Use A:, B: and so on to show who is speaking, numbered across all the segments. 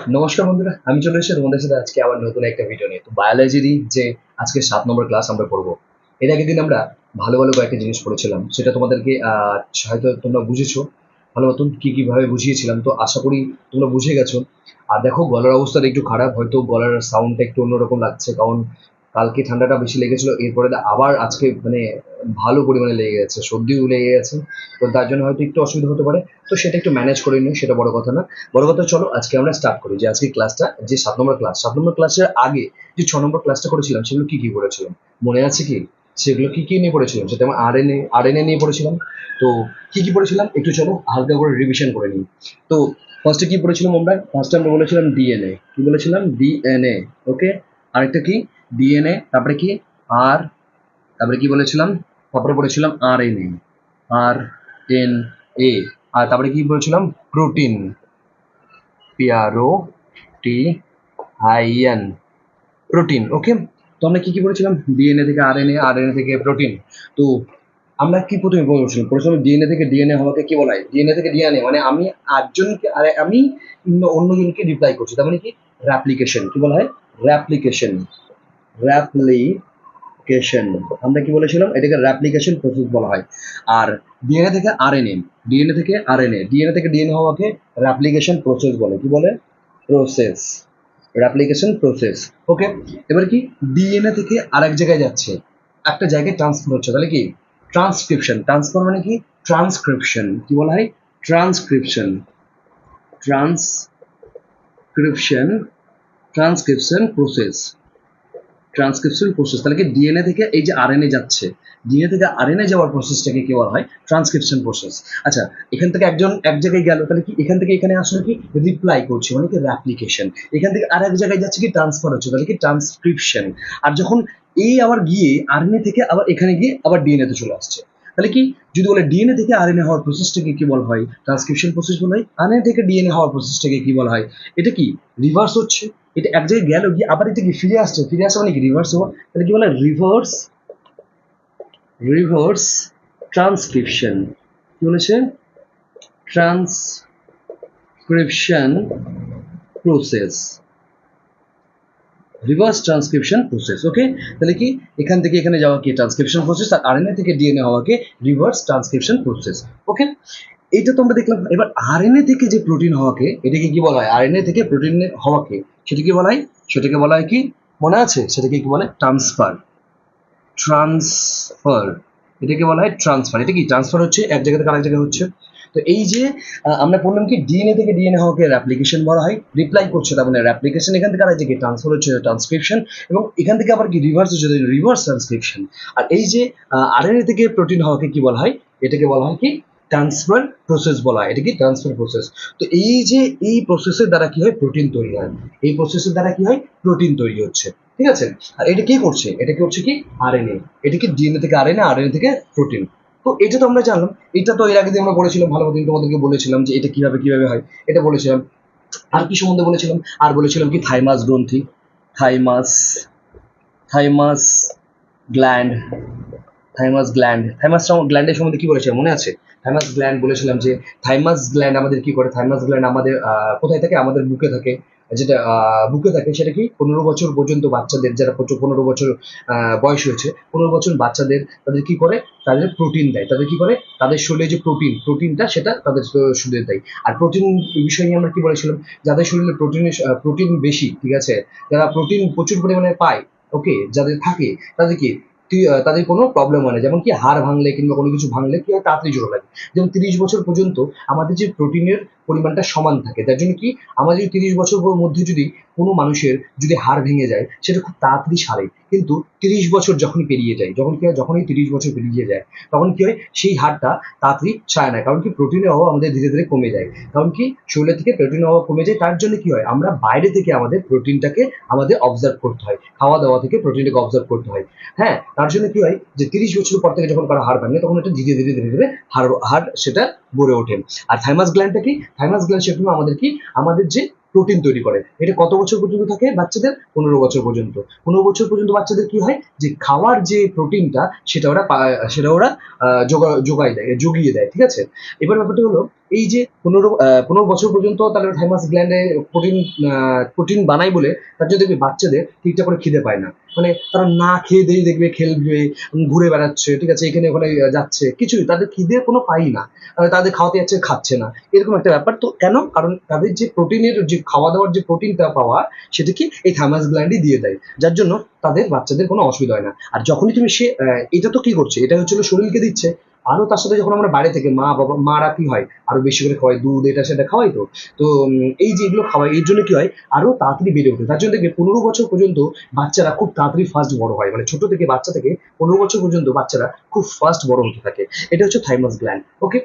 A: নমস্কার বন্ধুরা, আমি চলে এসেছি তোমাদের সাথে আজকে আবার নতুন একটা ভিডিও নিয়ে। তো বায়োলজিরই যে আজকে 7 নম্বর ক্লাস আমরা পড়বো। এর আগের দিন আমরা ভালো ভালো কয়েকটা জিনিস পড়েছিলাম, সেটা তোমাদেরকে হয়তো তোমরা বুঝেছো। ভালো মতন কি কিভাবে বুঝিয়েছিলাম, তো আশা করি তোমরা বুঝে গেছো। আর দেখো, গলার অবস্থাটা একটু খারাপ, হয়তো গলার সাউন্ডটা একটু অন্যরকম লাগছে, কারণ কালকে ঠান্ডাটা বেশি লেগেছিল, এরপরে আবার আজকে মানে ভালো পরিমাণে লেগে গেছে, সর্দিও লেগে গেছে। তো তার জন্য হয়তো একটু অসুবিধা হতে পারে। তো সেটা একটু ম্যানেজ করে নিও, সেটা বড় কথা না। বড় কথা, চলো আজকে আমরা স্টার্ট করি। যে আজকে ক্লাসটা, যে 7 নম্বর ক্লাসের আগে যে 6 নম্বর ক্লাসটা করেছিলাম, সেগুলো কি কি করেছিলাম মনে আছে কি? সেগুলো কি কি নিয়ে পড়েছিলাম, সেটা আমরা আরএনএ নিয়ে পড়েছিলাম। তো কি কি পড়েছিলাম একটু চলো হালকা করে রিভিশন করে নিই। তো ফার্স্টে কি পড়েছিলাম আমরা? ফার্স্টে আমরা বলেছিলাম ডিএনএ। কি বলেছিলাম? ডিএনএ। ওকে। আরেকটা কি? ডিএনএ। তারপরে কি? আর তারপরে কি বলেছিলাম? তারপরে পড়েছিলাম আরএনএ। R N A. আর তারপরে কি বলেছিলাম? Protein. PRO T IN. Protein. Okay. তো আমরা কি কি বলেছিলাম? ডিএনএ থেকে আরএনএ, আরএনএ থেকে প্রোটিন। তো আমরা কি প্রথমে বলেছিলাম? প্রথমে ডিএনএ থেকে ডিএনএ হওয়াকে কি বলা হয়? ডিএনএ থেকে ডিএনএ মানে আমি একজনকে, আরে আমি অন্যজনকে রিপ্লাই করছি, তার মানে কি? র্যাপ্লিকেশন। কি বলা হয়? র্যাপ্লিকেশন। র্যাপ্লিকেশন। আমরা কি বলেছিলাম? এটাকে র্যাপ্লিকেশন প্রসেস বলা হয়। আর ডিএনএ থেকে আরএনএ, ডিএনএ থেকে আরএনএ, ডিএনএ থেকে ডিএনএ হওয়াকে র্যাপ্লিকেশন প্রসেস বলে। কি বলে? প্রসেস। র্যাপ্লিকেশন প্রসেস। ওকে। এবার কি? ডিএনএ থেকে আরেক জায়গায় যাচ্ছে, একটা জায়গায় ট্রান্সফার হচ্ছে, তাহলে কি? ট্রান্সক্রিপশন। ট্রান্সফার মানে কি? ট্রান্সক্রিপশন। কি বলা হয়? Transcription. Transcription. Transcription process. Transcription process. তাহলে কি? ডিএনএ থেকে এই যে আরএনএ যাচ্ছে, ডিএনএ থেকে আরএনএ যাওয়ার প্রসেসটাকে কি বলা হয়? Transcription process. আচ্ছা, এখান থেকে একজন এক জায়গায় গেল, তাহলে কি? এখান থেকে এখানে আসলে কি? রিপ্লাই করছে, মানে কি? র্যাপ্লিকেশন। এখান থেকে আর এক জায়গায় যাচ্ছে, কি? ট্রান্সফার হচ্ছে, তাহলে কি? ট্রান্সক্রিপশন। আর যখন এই আবার গিয়ে আরএনএ থেকে আবার এখানে গিয়ে আবার ডিএনএ তে চলে আসছে, তাহলে কি? যদি বলে ডিএনএ থেকে আরএনএ হওয়ার প্রসেসটাকে কি বলা হয়? ট্রান্সক্রিপশন প্রসেস বলা হয়। আরএনএ থেকে ডিএনএ হওয়ার প্রসেসটাকে কি বলা হয়? এটা কি? রিভার্স হচ্ছে। এটা এক জায়গায় গেল, গিয়ে আবার এটা কি? ফিরে আসছে। ফিরে আসা মানে কি? রিভার্স হওয়া। তাহলে কি বলে? রিভার্স। Reverse transcription. কি বলেছে? Transcription process. Reverse transcription process. Okay. তাহলে কি? এখান থেকে এখানে যাওয়া কি? Transcription process. আর আরএনএ থেকে ডিএনএ হওয়াকে রিভার্স ট্রান্সক্রিপশন প্রসেস। ওকে। এইটা তো আমরা দেখলাম। এবার আরএনএ থেকে যে প্রোটিন হওয়াকে, এটাকে কি বলা হয়? আরএনএ থেকে প্রোটিন হওয়াকে সেটাকে বলা হয়, সেটাকে বলা হয় কি? মনে আছে? সেটাকে কি বলে? ট্রান্সফার। ট্রান্সফার। এটাকে বলা হয় ট্রান্সফার। এটা কি? ট্রান্সফার হচ্ছে, এক জায়গা থেকে আরেক জায়গায় হচ্ছে। তো এই যে আমরা বললাম কি? ডিএনএ থেকে ডিএনএ হওয়াকে র্যাপ্লিকেশন বলা হয়। রিপ্লাই করছে, তার মানে র্যাপ্লিকেশন। এখান থেকে আরেক জায়গায় ট্রান্সফার হচ্ছে, ট্রান্সক্রিপশন। এবং এখান থেকে আবার কি? রিভার্স হচ্ছে, রিভার্স ট্রান্সক্রিপশন। আর এই যে আরএনএ থেকে প্রোটিন হওয়াকে কি বলা হয়? এটাকে বলা হয় কি? ট্রান্সফার প্রসেস বলা হয়। এটা কি? Transfer process. তো এই যে এই প্রসেসের দ্বারা কি হয়? প্রোটিন তৈরি হয়। এই প্রসেসের দ্বারা কি হয়? প্রোটিন তৈরি হচ্ছে। ঠিক আছে। আর এটা কে করছে? এটা কি হচ্ছে? কি? আরএনএ। এটা কি? ডিএনএ থেকে আরএনএ, আরএনএ থেকে প্রোটিন। তো এটা তো আমরা জানলাম। এটা তো এর আগে দিন আমরা পড়েছিলাম, ভালো মতন তোমাদেরকে বলেছিলাম যে এটা কিভাবে কিভাবে হয়, এটা বলেছিলাম। আর কি সম্বন্ধে বলেছিলাম? আর বলেছিলাম কি? থাইমাস গ্রন্থি। Thymus. Thymus gland. Thymus gland. Thymus গ্ল্যান্ডের সম্বন্ধে কি বলেছিলাম মনে আছে? থাইমাস গ্ল্যান্ড বলেছিলাম যে থাইমাস গ্ল্যান্ড আমাদের কি করে? থাইমাস গ্ল্যান্ড আমাদের কোথায় থাকে? আমাদের বুকে থাকে। যেটা বুকে থাকে সেটা কি? 15 বছর পর্যন্ত বাচ্চাদের, যারা 15 বছর বয়স হয়েছে, 15 বছর বাচ্চাদের তাদের কি করে? তাদের প্রোটিন দেয়। তাদের কি করে? তাদের শরীরে যে প্রোটিনটা, সেটা তাদের শরীরে দেয়। আর প্রোটিন বিষয় নিয়ে আমরা কি বলেছিলাম? যাদের শরীরে প্রোটিন বেশি, ঠিক আছে, যারা প্রোটিন প্রচুর পরিমাণে পায়, ওকে, যাদের থাকে, তাদের কি? তাদের কোনো প্রবলেম হয় না। যেমন কি? হাড় ভাঙলে কিংবা কোনো কিছু ভাঙলে কি হয়? তাড়াতাড়ি জোড়া লাগে। যেমন 30 বছর পর্যন্ত আমাদের যে প্রোটিনের পরিমাণটা সমান থাকে, তার জন্য কি? আমাদের 30 বছর মধ্যে যদি কোনো মানুষের যদি হাড় ভেঙে যায়, সেটা খুব তাড়াতাড়ি সারে। কিন্তু 30 বছর যখন পেরিয়ে যায়, যখন কি হয়? যখনই 30 বছর পেরিয়ে যায়, তখন কি হয়? সেই হাড়টা তাড়াতাড়ি সারে না। কারণ কি? প্রোটিনের অভাব আমাদের ধীরে ধীরে কমে যায়। কারণ কি? শরীরের থেকে প্রোটিনের অভাব কমে যায়। তার জন্য কি হয়? আমরা বাইরে থেকে আমাদের প্রোটিনটাকে আমাদের অবজার্ভ করতে হয়। খাওয়া দাওয়া থেকে প্রোটিনটাকে অবজার্ভ করতে হয়। হ্যাঁ, তার জন্য কি হয়? যে 30 বছর পর থেকে যখন কারো হাড় ভাঙে, তখন এটা ধীরে ধীরে ধীরে ধীরে হাড় সেটা গড়ে ওঠে। আর থাইমাস গ্ল্যান্ডটা কি? থাইমাস গ্ল্যান্ড সেটা আমাদের কি? আমাদের যে প্রোটিন তৈরি করে। এটা কত বছর পর্যন্ত থাকে বাচ্চাদের? 15 বছর পর্যন্ত। 15 বছর পর্যন্ত বাচ্চাদের কি হয়? যে খাওয়ার যে প্রোটিনটা, সেটা ওরা যোগায় দেয়, জুগিয়ে দেয়। ঠিক আছে। এবার ব্যাপারটা হলো, এই যে 15 বছর পর্যন্ত তাদের থাইমাস গ্ল্যান্ডে প্রোটিন প্রোটিন বানায় বলে তার জন্য দেখবে বাচ্চাদের ঠিকঠাক করে খিদে পায় না, মানে তারা না খেয়ে দিয়ে দেখবে খেলবে, ঘুরে বেড়াচ্ছে, ঠিক আছে, এখানে ওখানে যাচ্ছে, কিছুই তাদের খিদে কোনো পাই না, তাদের খাওয়াতে যাচ্ছে খাচ্ছে না, এরকম একটা ব্যাপার। তো কেন? কারণ তাদের যে প্রোটিনের যে খাওয়া দাওয়ার যে প্রোটিনটা পাওয়া সেটা কি এই থাইমাস গ্ল্যান্ডই দিয়ে দেয়, যার জন্য তাদের বাচ্চাদের কোনো অসুবিধা হয় না। আর যখনই তুমি এটা তো কি করছে, এটা হচ্ছে শরীরকে দিচ্ছে, আরো তার সাথে যখন আমরা বাইরে থেকে মারা কি হয় আরো বেশি করে খাওয়াই, দুধ এটা সেটা খাওয়াই তো। তো এই যে এগুলো খাওয়াই এর জন্য কি হয় আরো তাড়াতাড়ি বেড়ে ওঠে, তার জন্য দেখবে 15 বছর পর্যন্ত বাচ্চারা খুব তাড়াতাড়ি ফার্স্ট বড় হয়, মানে ছোট থেকে বাচ্চা থেকে 15 বছর পর্যন্ত বাচ্চারা খুব ফার্স্ট বড় হতে থাকে। এটা হচ্ছে থাইমাস গ্ল্যান্ড। ওকে,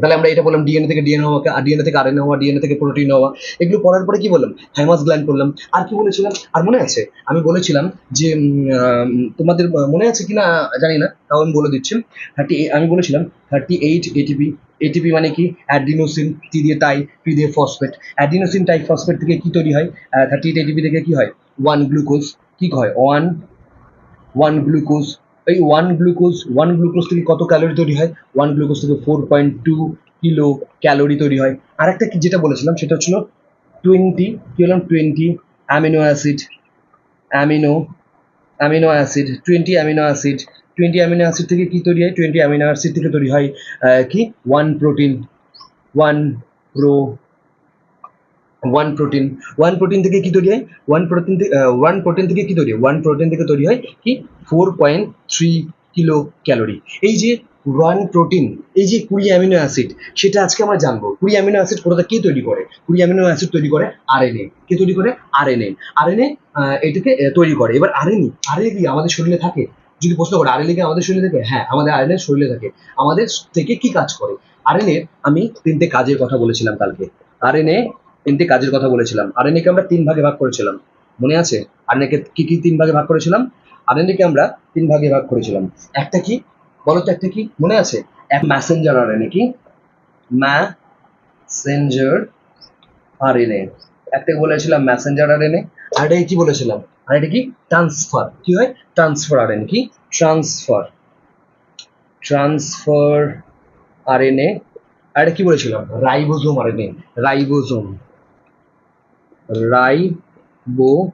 A: তাহলে আমরা এটা বললাম ডিএনএ থেকে ডিএনএ হওয়া, ডিএনএ থেকে আরএনএ হওয়া, ডিএনএ থেকে প্রোটিন হওয়া, এগুলো পড়ার পরে কি বললাম থাইমাস গ্ল্যান্ড করলাম। আর কি বলেছিলাম, আর মনে আছে আমি বলেছিলাম যে তোমাদের মনে আছে কিনা জানি না, তাও আমি বলে দিচ্ছি। আমি বলেছিলাম 38 এটিপি। এটিপি মানে কি অ্যাডিনোসিন, টি দিয়ে টাই, পি দিয়ে ফসফেট, অ্যাডিনোসিন টাই ফসফেট থেকে কি তৈরি হয় 38 এটিপি থেকে কি হয় ওয়ান গ্লুকোজ, কি হয় ওয়ান গ্লুকোজ। এই ওয়ান গ্লুকোজ থেকে কত ক্যালোরি তৈরি হয়, ওয়ান গ্লুকোজ থেকে 4.2 কিলো ক্যালোরি তৈরি হয়। আর একটা কি যেটা বলেছিলাম সেটা হচ্ছিল 20, কি বললাম 20 amino acid, amino amino acid 20 amino acid. 20 amino acid থেকে কি তৈরি হয়, 20 অ্যামিনো অ্যাসিড থেকে তৈরি হয় কি one protein, one pro one protein. One protein থেকে কি তৈরি হয়, ওয়ান প্রোটিন থেকে কি তৈরি হয়, ওয়ান প্রোটিন থেকে তৈরি হয় কি 4.3 কিলো ক্যালোরি। এই যে ওয়ান প্রোটিন, এই যে 20 অ্যামিনো অ্যাসিড, সেটা আজকে আমরা জানবো 20 অ্যামিনো অ্যাসিড কোথা কে তৈরি করে। 20 অ্যামিনো অ্যাসিড তৈরি করে আরএনএ। কে তৈরি করে? আরএনএ। আরএনএ এটাকে তৈরি করে। এবার আরএনএ কি আমাদের শরীরে থাকে? যদি প্রশ্ন করে আরএনএ কি আমাদের শরীরে থাকে, হ্যাঁ আমাদের আরএনএ শরীরে থাকে। আমাদের থেকে কি কাজ করে আরএনএ? আমি 3টে কাজের কথা বলেছিলাম কালকে। আরএনএ 3টে কাজের কথা বলেছিলাম। আরএনএ কে আমরা 3 ভাগে ভাগ করেছিলাম, মনে আছে? আরএনএ কে কি কি 3 ভাগে ভাগ করেছিলাম? আরএনএ কে আমরা 3 ভাগে ভাগ করেছিলাম। একটা কি বলো তো, একটা কি মনে আছে? এক মেসেঞ্জার আরএনএ, কি মেসেঞ্জার আরএনএ, একটা বলেছিলাম মেসেঞ্জার আরএনএ, আর এটা কি বলেছিলাম, আর এটা কি ট্রান্সফার, কি হয় ট্রান্সফার আরএনএ, কি ট্রান্সফার আরএনএ। আর এটা কি বলেছিলাম ribosome RNA, ribosome ribosome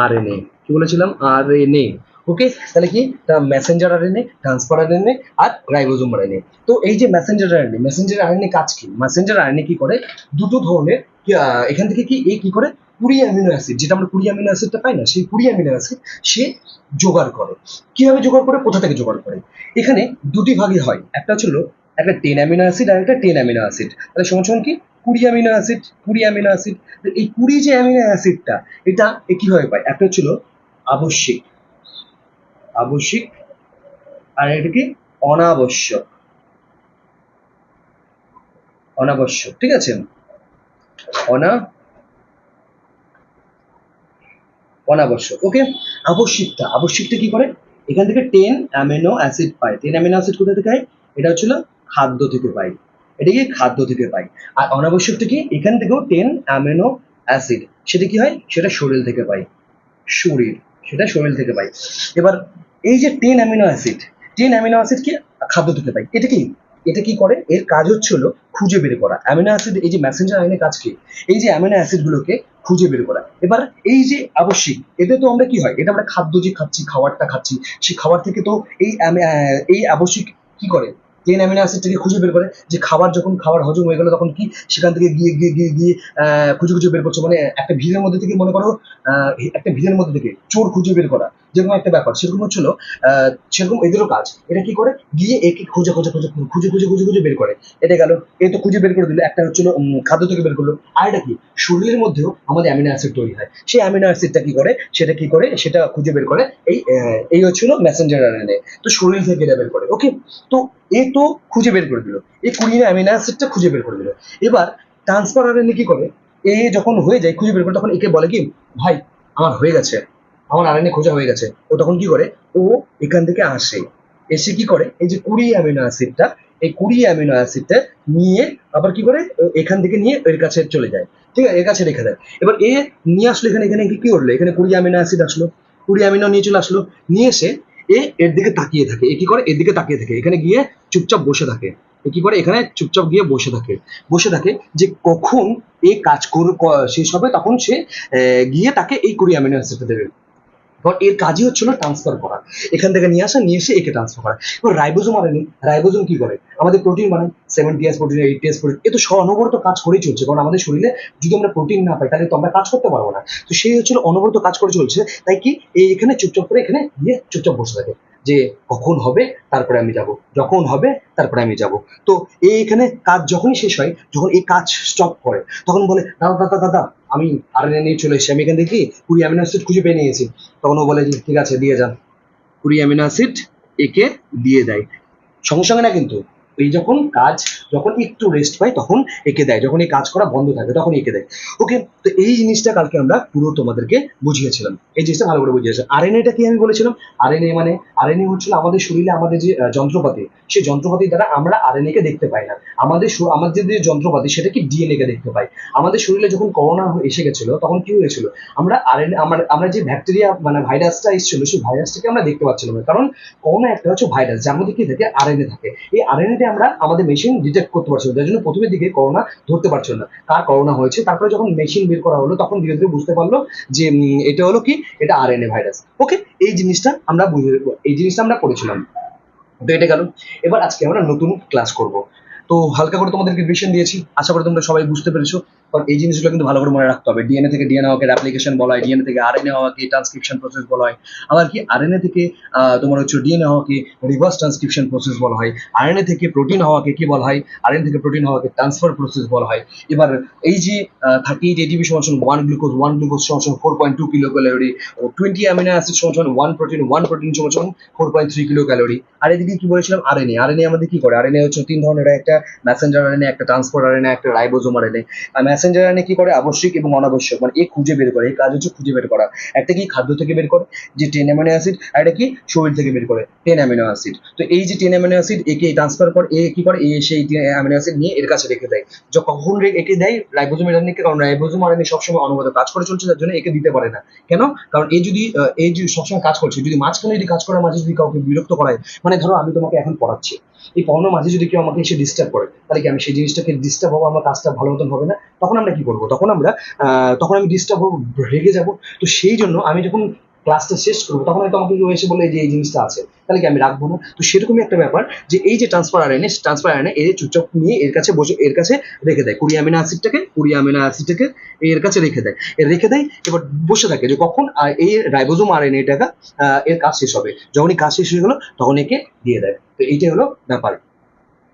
A: RNA, কি বলেছিলাম আরএনএ। ওকে, তাহলে কি মেসেঞ্জার আরএনএ, ট্রান্সফার আরএনএ আর রাইবোসোম আরএনএ। তো এই যে মেসেঞ্জার আরএনএ কাজ কি? মেসেঞ্জার আরএনএ কি করে দুটো ধরনের এখান থেকে কি কি করে 20 অ্যামিনো অ্যাসিড, যেটা আমরা 20 অ্যামিনো অ্যাসিডটা পাই না, সেই 20 অ্যামিনো অ্যাসিড সে জোগাড় করে। কিভাবে জোগাড় করে, কোথা থেকে জোগাড় করে? এখানে দুটি ভাগে হয়, একটা ছিল একটা 10 অ্যামিনো অ্যাসিড আর একটা 10 অ্যামিনো অ্যাসিড, তাহলে সমান সমান কি 20 অ্যামিনো অ্যাসিড। 20 অ্যামিনো অ্যাসিড, এই 20 যে অ্যামিনো অ্যাসিডটা এটা কিভাবে পায়? একটা ছিল আবশ্যিক, আবশ্যিক, আর এটা কি অনাবশ্যক, অনাবশ্যক, ঠিক আছে, অনাবশ্যক। ওকে, আবশ্যিকটা কি করে? এখান থেকে 10 অ্যামিনো অ্যাসিড পায়। 10 অ্যামিনো অ্যাসিড কোথা থেকে পায়? এটা হচ্ছিল খাদ্য থেকে পাই, এটা কি খাদ্য থেকে পাই। আর অনাবশ্যকটা কি? এখান থেকেও 10 অ্যামিনো অ্যাসিড, সেটা কি হয়, সেটা শরীর থেকে পাই, সেটা শরীর থেকে পাই। এবার এই যে 10 অ্যামিনো অ্যাসিড, 10 অ্যামিনো অ্যাসিড কি খাদ্য থেকে পাই, এটা কি করে? এর কাজ হচ্ছিল খুঁজে বের করা অ্যামিনো অ্যাসিড। এই যে মেসেঞ্জার আরএনএ কাজ কি? এই যে অ্যামিনো অ্যাসিড গুলোকে খুঁজে বের করা। এবার এই যে আবশ্যিক, এতে তো আমরা কি হয়, এটা আমরা খাদ্য যে খাচ্ছি, খাবারটা খাচ্ছি, সেই খাবার থেকে তো এই আবশ্যিক কি করে 10 অ্যামিনো অ্যাসিড থেকে খুঁজে বের করে, যে খাবার হজম হয়ে গেল তখন কি সেখান থেকে গিয়ে খুঁজে বের করছে, মানে একটা ভিড়ের মধ্যে থেকে মনে করো একটা ভিড়ের মধ্যে থেকে চোর খুঁজে বের করা, যেরকম একটা ব্যাপার, সেরকম হচ্ছিল সেরকম এদেরও কাজ। এটা কি করে? গিয়ে একে খুঁজে বের করে। এটা গেল, এ তো খুঁজে বের করে দিল, একটা হচ্ছিল খাদ্য থেকে বের করলো। আর এটা কি শরীরের মধ্যেও আমাদের অ্যামিনো অ্যাসিড তৈরি হয়, সেই অ্যামিনো অ্যাসিডটা কি করে, সেটা খুঁজে বের করে এই হচ্ছিল মেসেঞ্জার আরএনএ। তো শরীর থেকে এটা বের করে। ওকে, তো এ তো খুঁজে বের করে দিল, এই 20 অ্যামিনো অ্যাসিডটা খুঁজে বের করে দিল। এবার ট্রান্সফার আরএনএ কি করে? এ যখন হয়ে যায় খুঁজে বের করে, তখন একে বলে কি ভাই আমার হয়ে গেছে, আমার আরএনএ খোঁজা হয়ে গেছে। ও তখন কি করে? ও এখান থেকে এসে কি করে, এই যে 20 অ্যামিনো অ্যাসিডটা, এই 20 অ্যামিনো অ্যাসিডটা নিয়ে আবার কি করে এখান থেকে নিয়ে এর কাছে চলে যায়, ঠিক আছে, এর কাছে রেখে দেয়। এবার এ নিয়ে আসলো এখানে, কি করলো, এখানে 20 অ্যামিনো অ্যাসিড আসলো, 20 অ্যামিনো নিয়ে চলে আসলো, নিয়ে এসে এর দিকে তাকিয়ে থাকে। এ কি করে? এর দিকে তাকিয়ে থাকে, এখানে গিয়ে চুপচাপ বসে থাকে, এ কি করে এখানে চুপচাপ গিয়ে বসে থাকে যে কখন এই কাজ শেষ হবে তখন সে গিয়ে তাকে এই 20 অ্যামিনো অ্যাসিডটা দেবে। কারণ এর কাজই হচ্ছিল ট্রান্সফার করা, এখান থেকে নিয়ে এসে একে ট্রান্সফার করা। এবার রাইবোজোম রাইবোজোম কি করে, আমাদের প্রোটিন বানায়, 70s প্রোটিন, 80s প্রোটিন, এ তো অনবরত কাজ করেই চলছে, কারণ আমাদের শরীরে যদি আমরা প্রোটিন না পাই তাহলে তো আমরা কাজ করতে পারবো না। তো সেই হচ্ছিল অনবরত কাজ করে চলছে, তাই কি এই এখানে চুপচাপ করে এখানে গিয়ে চুপচাপ বসে থাকে যে কখন হবে তারপরে আমি যাব, যখন হবে তারপরে আমি যাব। তো এখানে কাজ যখনই শেষ হয়, যখন এই কাজ স্টপ করে তখন বলে দাদা দাদা দাদা আমি আরএনএ নিয়ে চলে এসেছি, আমি এখান থেকে 20 অ্যামিনো অ্যাসিড খুঁজে পেয়ে নিয়েছি। তখন ও বলে যে ঠিক আছে দিয়ে যান, 20 অ্যামিনো অ্যাসিড একে দিয়ে দেয়। সঙ্গে সঙ্গে না কিন্তু, এই যখন একটু রেস্ট পাই তখন একে দেয়, যখন এই কাজ করা বন্ধ থাকে তখন একে দেয়। ওকে, তো এই জিনিসটা কালকে আমরা পুরো তোমাদেরকে বুঝিয়েছিলাম, এই জিনিসটা ভালো করে বুঝিয়েছিলাম। আরএনএটা কি আমি বলেছিলাম, আরএনএ হচ্ছিল আমাদের শরীরে আমাদের যে যন্ত্রপাতি, সেই যন্ত্রপাতির দ্বারা আমরা আরএনএ কে দেখতে পাই না। আমাদের যে যন্ত্রপাতি সেটা কি ডিএনএ কে দেখতে পাই। আমাদের শরীরে যখন করোনা এসে গেছিল তখন কি হয়েছিল, আমরা যে ব্যাকটেরিয়া মানে ভাইরাসটা এসেছিল সেই ভাইরাসটাকে আমরা দেখতে পাচ্ছিলাম না, কারণ করোনা একটা হচ্ছে ভাইরাস যার মধ্যে কি থাকে, আরএনএ থাকে। এই আরএনএতে আমরা আমাদের মেশিন ডিটেক্ট করতে পারছি না, যার জন্য প্রথমের দিকে করোনা ধরতে পারছিল না কার করোনা হয়েছে। তারপরে যখন মেশিন বের করা হলো তখন ধীরে ধীরে বুঝতে পারলো যে এটা হলো কি, এটা আরএনএ ভাইরাস। ওকে, এই জিনিসটা আমরা পড়েছিলাম। তো এটা গেল। এবার আজকে আমরা নতুন ক্লাস করব। তো হালকা করে তোমাদেরকে রিভিশন দিয়েছি, আশা করি তোমরা সবাই বুঝতে পেরেছো। কারণ এই জিনিসগুলো কিন্তু ভালো করে মনে রাখতে হবে। ডিএনএ থেকে ডিএনএ হওয়াকে অ্যাপ্লিকেশন বলা হয়, ডিএনএ থেকে আরএনএ হওয়াকে ট্রান্সক্রিপশন প্রসেস বলা হয়, আবার কি আরএনএ থেকে তোমার হচ্ছে ডিএনএ হওয়াকে রিভার্স ট্রান্সক্রিপশন প্রসেস বলা হয়, আরএনএ থেকে প্রোটিন হওয়াকে কি বলা হয়, আরএনএ থেকে প্রোটিন হওয়াকে ট্রান্সফার প্রসেস বলা হয়। এবার এই যে 38 এটিপি সমান 1 গ্লুকোজ সমান 4.2 কিলো ক্যালোরি, ও 20 অ্যামিনো অ্যাসিড সমান 1 প্রোটিন সমান 4.3 কিলো ক্যালোরি। আর এদিকে কি বলেছিলাম, আরএনএ আমাদের কি করে, আরএনএ হচ্ছে তিন ধরনের, একটা মেসেঞ্জার আরএনএ, একটা ট্রান্সপোর্ট আরএনএ, একটা রাইবোজোম আরএনএ। আর মেসেঞ্জার আরএনএ কি করে, আবশ্যিক এবং অনাবশ্যক মানে এ খুঁজে বের করে, এই কাজ হচ্ছে খুঁজে বের করা। একটা কি খাদ্য থেকে বের করে যে 10 অ্যামিনো অ্যাসিড, আর এটা কি শরীর থেকে বের করে 10 অ্যামিনো অ্যাসিড। তো এই যে 10 অ্যামিনো অ্যাসিড একে ট্রান্সফার করে, এ কি করে, সেই অ্যামিনো অ্যাসিড নিয়ে এর কাছে রেখে দেয়। কখন একে দেয়, রাইবোজোম আরএনএ কে, কারণ রাইবোজোম আরএনএ সবসময় অনবরত কাজ করে চলছে, যার জন্য একে দিতে পারে না। কেন, কারণ এই যদি সবসময় কাজ করছে, যদি মাঝখানে যদি কাজ করার মাঝে যদি কাউকে বিরক্ত করায়, মানে ধরো আমি তোমাকে এখন পড়াচ্ছি, এই পড়ানোর মাঝে যদি কেউ আমাকে এসে ডিস্টার্ব করে, তাহলে কি আমি সেই জিনিসটাকে ডিস্টার্ব হবো, আমার কাজটা ভালো মতন হবে না। তখন আমরা কি করবো, তখন আমি ডিস্টার্ব হবো, রেগে যাবো। তো সেই জন্য আমি যখন ক্লাসটা শেষ করবো তখন হয়তো আমাকে কেউ এসে বলে যে এই জিনিসটা আছে, তাহলে কি আমি রাখবো না। তো সেরকমই একটা ব্যাপার যে এই যে ট্রান্সফার আরএনএ এর চুপচাপ নিয়ে এর কাছে রেখে দেয় 20 অ্যামিনো অ্যাসিডটাকে এর কাছে রেখে দেয়। এবার বসে থাকে যে কখন এই রাইবোজোম আরএনএটাকে এর কাজ শেষ হবে, যখনই কাজ শেষ হয়ে গেলো তখন একে দিয়ে দেয়। তো এইটাই হলো ব্যাপার।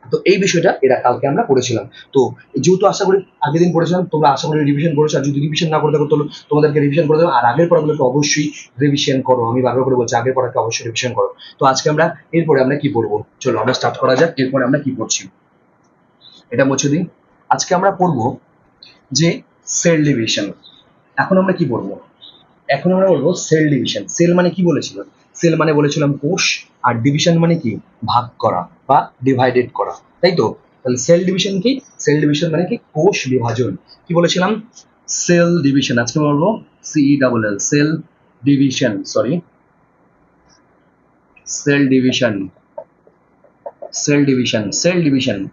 A: তো এই বিষয়টা এরা কালকে আমরা পড়েছিলাম। তো যেহেতু আশা করি আগের দিন পড়েছিলাম, তোমরা আশা করি রিভিশন করেছো, আর যদি রিভিশন না করে থাকো তাহলে তোমাদেরকে রিভিশন করে দেবো। আর আগের পড়াগুলোকে অবশ্যই রিভিশন করো, আমি বারবার করে বলছি আগের পড়াকে অবশ্যই রিভিশন করো। তো আজকে এরপরে আমরা কি পড়বো, চলো আমরা স্টার্ট করা যাক। এরপরে আমরা কি পড়ছি এটা মুছে দিই। আজকে আমরা পড়বো যে সেল ডিভিশন। এখন আমরা কি পড়বো, এখন আমরা বলবো সেল ডিভিশন। সেল মানে কি বলেছিলাম, সেল মানে বলেছিলাম কোষ, আর ডিভিশন মানে কি, ভাগ করা বা ডিভাইডেড করা, তাই তো। তাহলে সেল ডিভিশন কি, সেল ডিভিশন মানে কি কোষ বিভাজন। কি বলেছিলাম, সেল ডিভিশন। আজকে বলবো CELL, cell division, sorry cell division.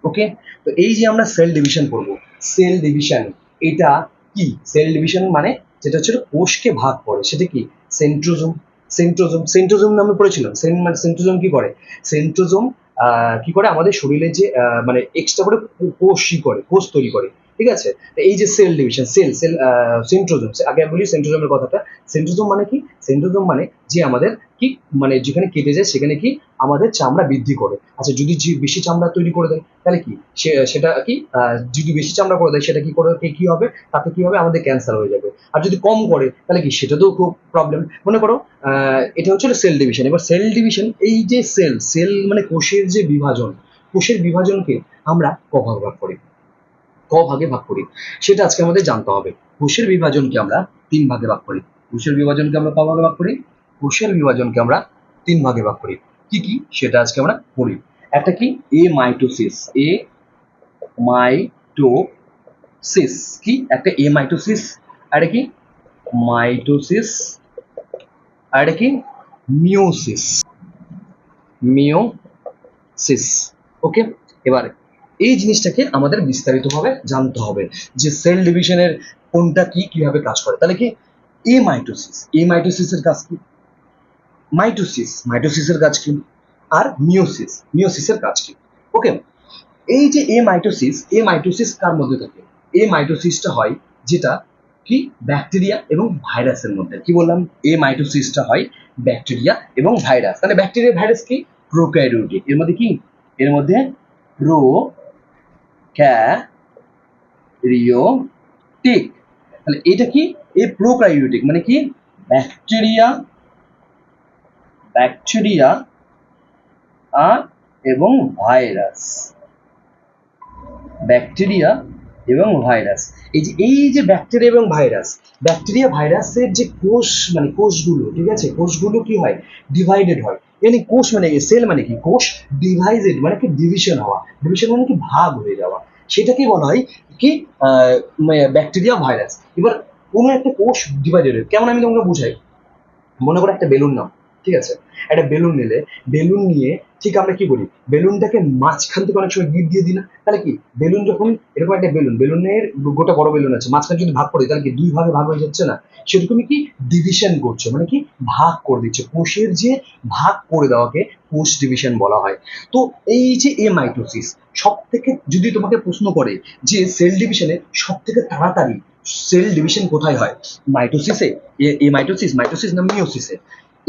A: Okay, তো এই যে আমরা সেল ডিভিশন করবো, সেল ডিভিশন এটা কি, সেল ডিভিশন মানে যেটা হচ্ছে কোষকে ভাগ করে, সেটা কি, সেন্ট্রোজোম। সেন্ট্রোজোম নামে পড়েছিলাম। সেন্ট্রোজোম কি করে, সেন্ট্রোজোম কি করে, আমাদের শরীরে যে মানে এক্সট্রা করে কোষ তৈরি করে, ঠিক আছে। এই যে সেল ডিভিশন, সেন্ট্রোজোম, আগে বলি সেন্ট্রোজোমের কথাটা। সেন্ট্রোজোম মানে কি, সেন্ট্রোজোম মানে যে আমাদের কি, মানে যেখানে কেটে যায় সেখানে কি আমাদের চামড়া বৃদ্ধি করে। আচ্ছা, যদি বেশি চামড়া তৈরি করে দেয় তাহলে কি, সেটা কি, যদি বেশি চামড়া করে দেয় সেটা কি করে, কি হবে, তাতে কি হবে, আমাদের ক্যান্সার হয়ে যাবে। আর যদি কম করে তাহলে কি, সেটাতেও খুব প্রবলেম। মনে করো এটা হচ্ছে সেল ডিভিশন। এবার সেল ডিভিশন, এই যে সেল মানে কোষের যে বিভাজন, কোষের বিভাজনকে আমরা ক ভাগে ভাগ করি, সেটা আজকে আমাদের জানতে হবে। কোষের বিভাজনকে আমরা 3 ভাগে ভাগ করি। কোষের বিভাজনকে আমরা ক ভাগে ভাগ করি, কোষের বিভাজনকে আমরা 3 ভাগে ভাগ করি। কি কি সেটা আজকে আমরা পড়ি। একটা কি, মাইটোসিস, মাইটোসিস কি, একটা মাইটোসিস, আর কি মাইটোসিস, আর কি মিওসিস। ওকে, এবার এই জিনিসটাকে আমাদের বিস্তারিতভাবে জানতে হবে যে সেল ডিভিশনের কোনটা কি কিভাবে কাজ করে। তাহলে কি এমাইটোসিসের কাজ কি, মাইটোসিসের কাজ কি, আর মিওসিসের কাজ কি। ওকে, এই যে এমাইটোসিস কার মধ্যে থাকে? এমাইটোসিসটা হয় যেটা কি ব্যাকটেরিয়া এবং ভাইরাসের মধ্যে। কি বললাম? এমাইটোসিসটা হয় ব্যাকটেরিয়া এবং ভাইরাস। তাহলে ব্যাকটেরিয়া ভাইরাস কি? প্রোক্যারিওটিক। এর মধ্যে কি? এর মধ্যে প্রোক্যারিওটিক। তাহলে এটা কি? এই প্রোক্যারিওটিক মানে কি? ব্যাকটেরিয়া আর এবং ভাইরাস, ব্যাকটেরিয়া এবং ভাইরাস। এই যে ব্যাকটেরিয়া এবং ব্যাকটেরিয়া ভাইরাসের যে কোষ মানে কোষগুলো, ঠিক আছে, কোষগুলো কি হয়? ডিভাইডেড হয়। মানে কোষ মানে সেল মানে কি? কোষ। ডিভাইডেড মানে কি? ডিভিশন হওয়া। ডিভিশন মানে কি? ভাগ হয়ে যাওয়া। সেটাকে বলা হয় কি? Bacteria virus. এবার কোনো একটা কোষ ডিভাইডেড, কেমন আমি তোমাকে বুঝাই। মনে করো একটা বেলুন নাও, ঠিক আছে, একটা বেলুন নিয়ে ঠিক আমরা কি করি? বেলুনটাকে মাঝখান থেকে অনেক সময় গিট দিয়ে দিই না? তাহলে কি বেলুন যখন এরকম একটা বেলুনের গোটা বড় বেলুন আছে, মাঝখানে যদি ভাগ করে তাহলে কি দুই ভাগে ভাগ হয়ে যাচ্ছে না? সেরকমই কি ডিভিশন করছে, মানে কি ভাগ করে দিচ্ছে। কোষের যে ভাগ করে দেওয়াকে কোষ ডিভিশন বলা হয়। তো এই যে এমাইটোসিস, সব থেকে যদি তোমাকে প্রশ্ন করে যে সেল ডিভিশনে সব থেকে তাড়াতাড়ি সেল ডিভিশন কোথায় হয়? মাইটোসিসে। মাইটোসিস না মিওসিসে?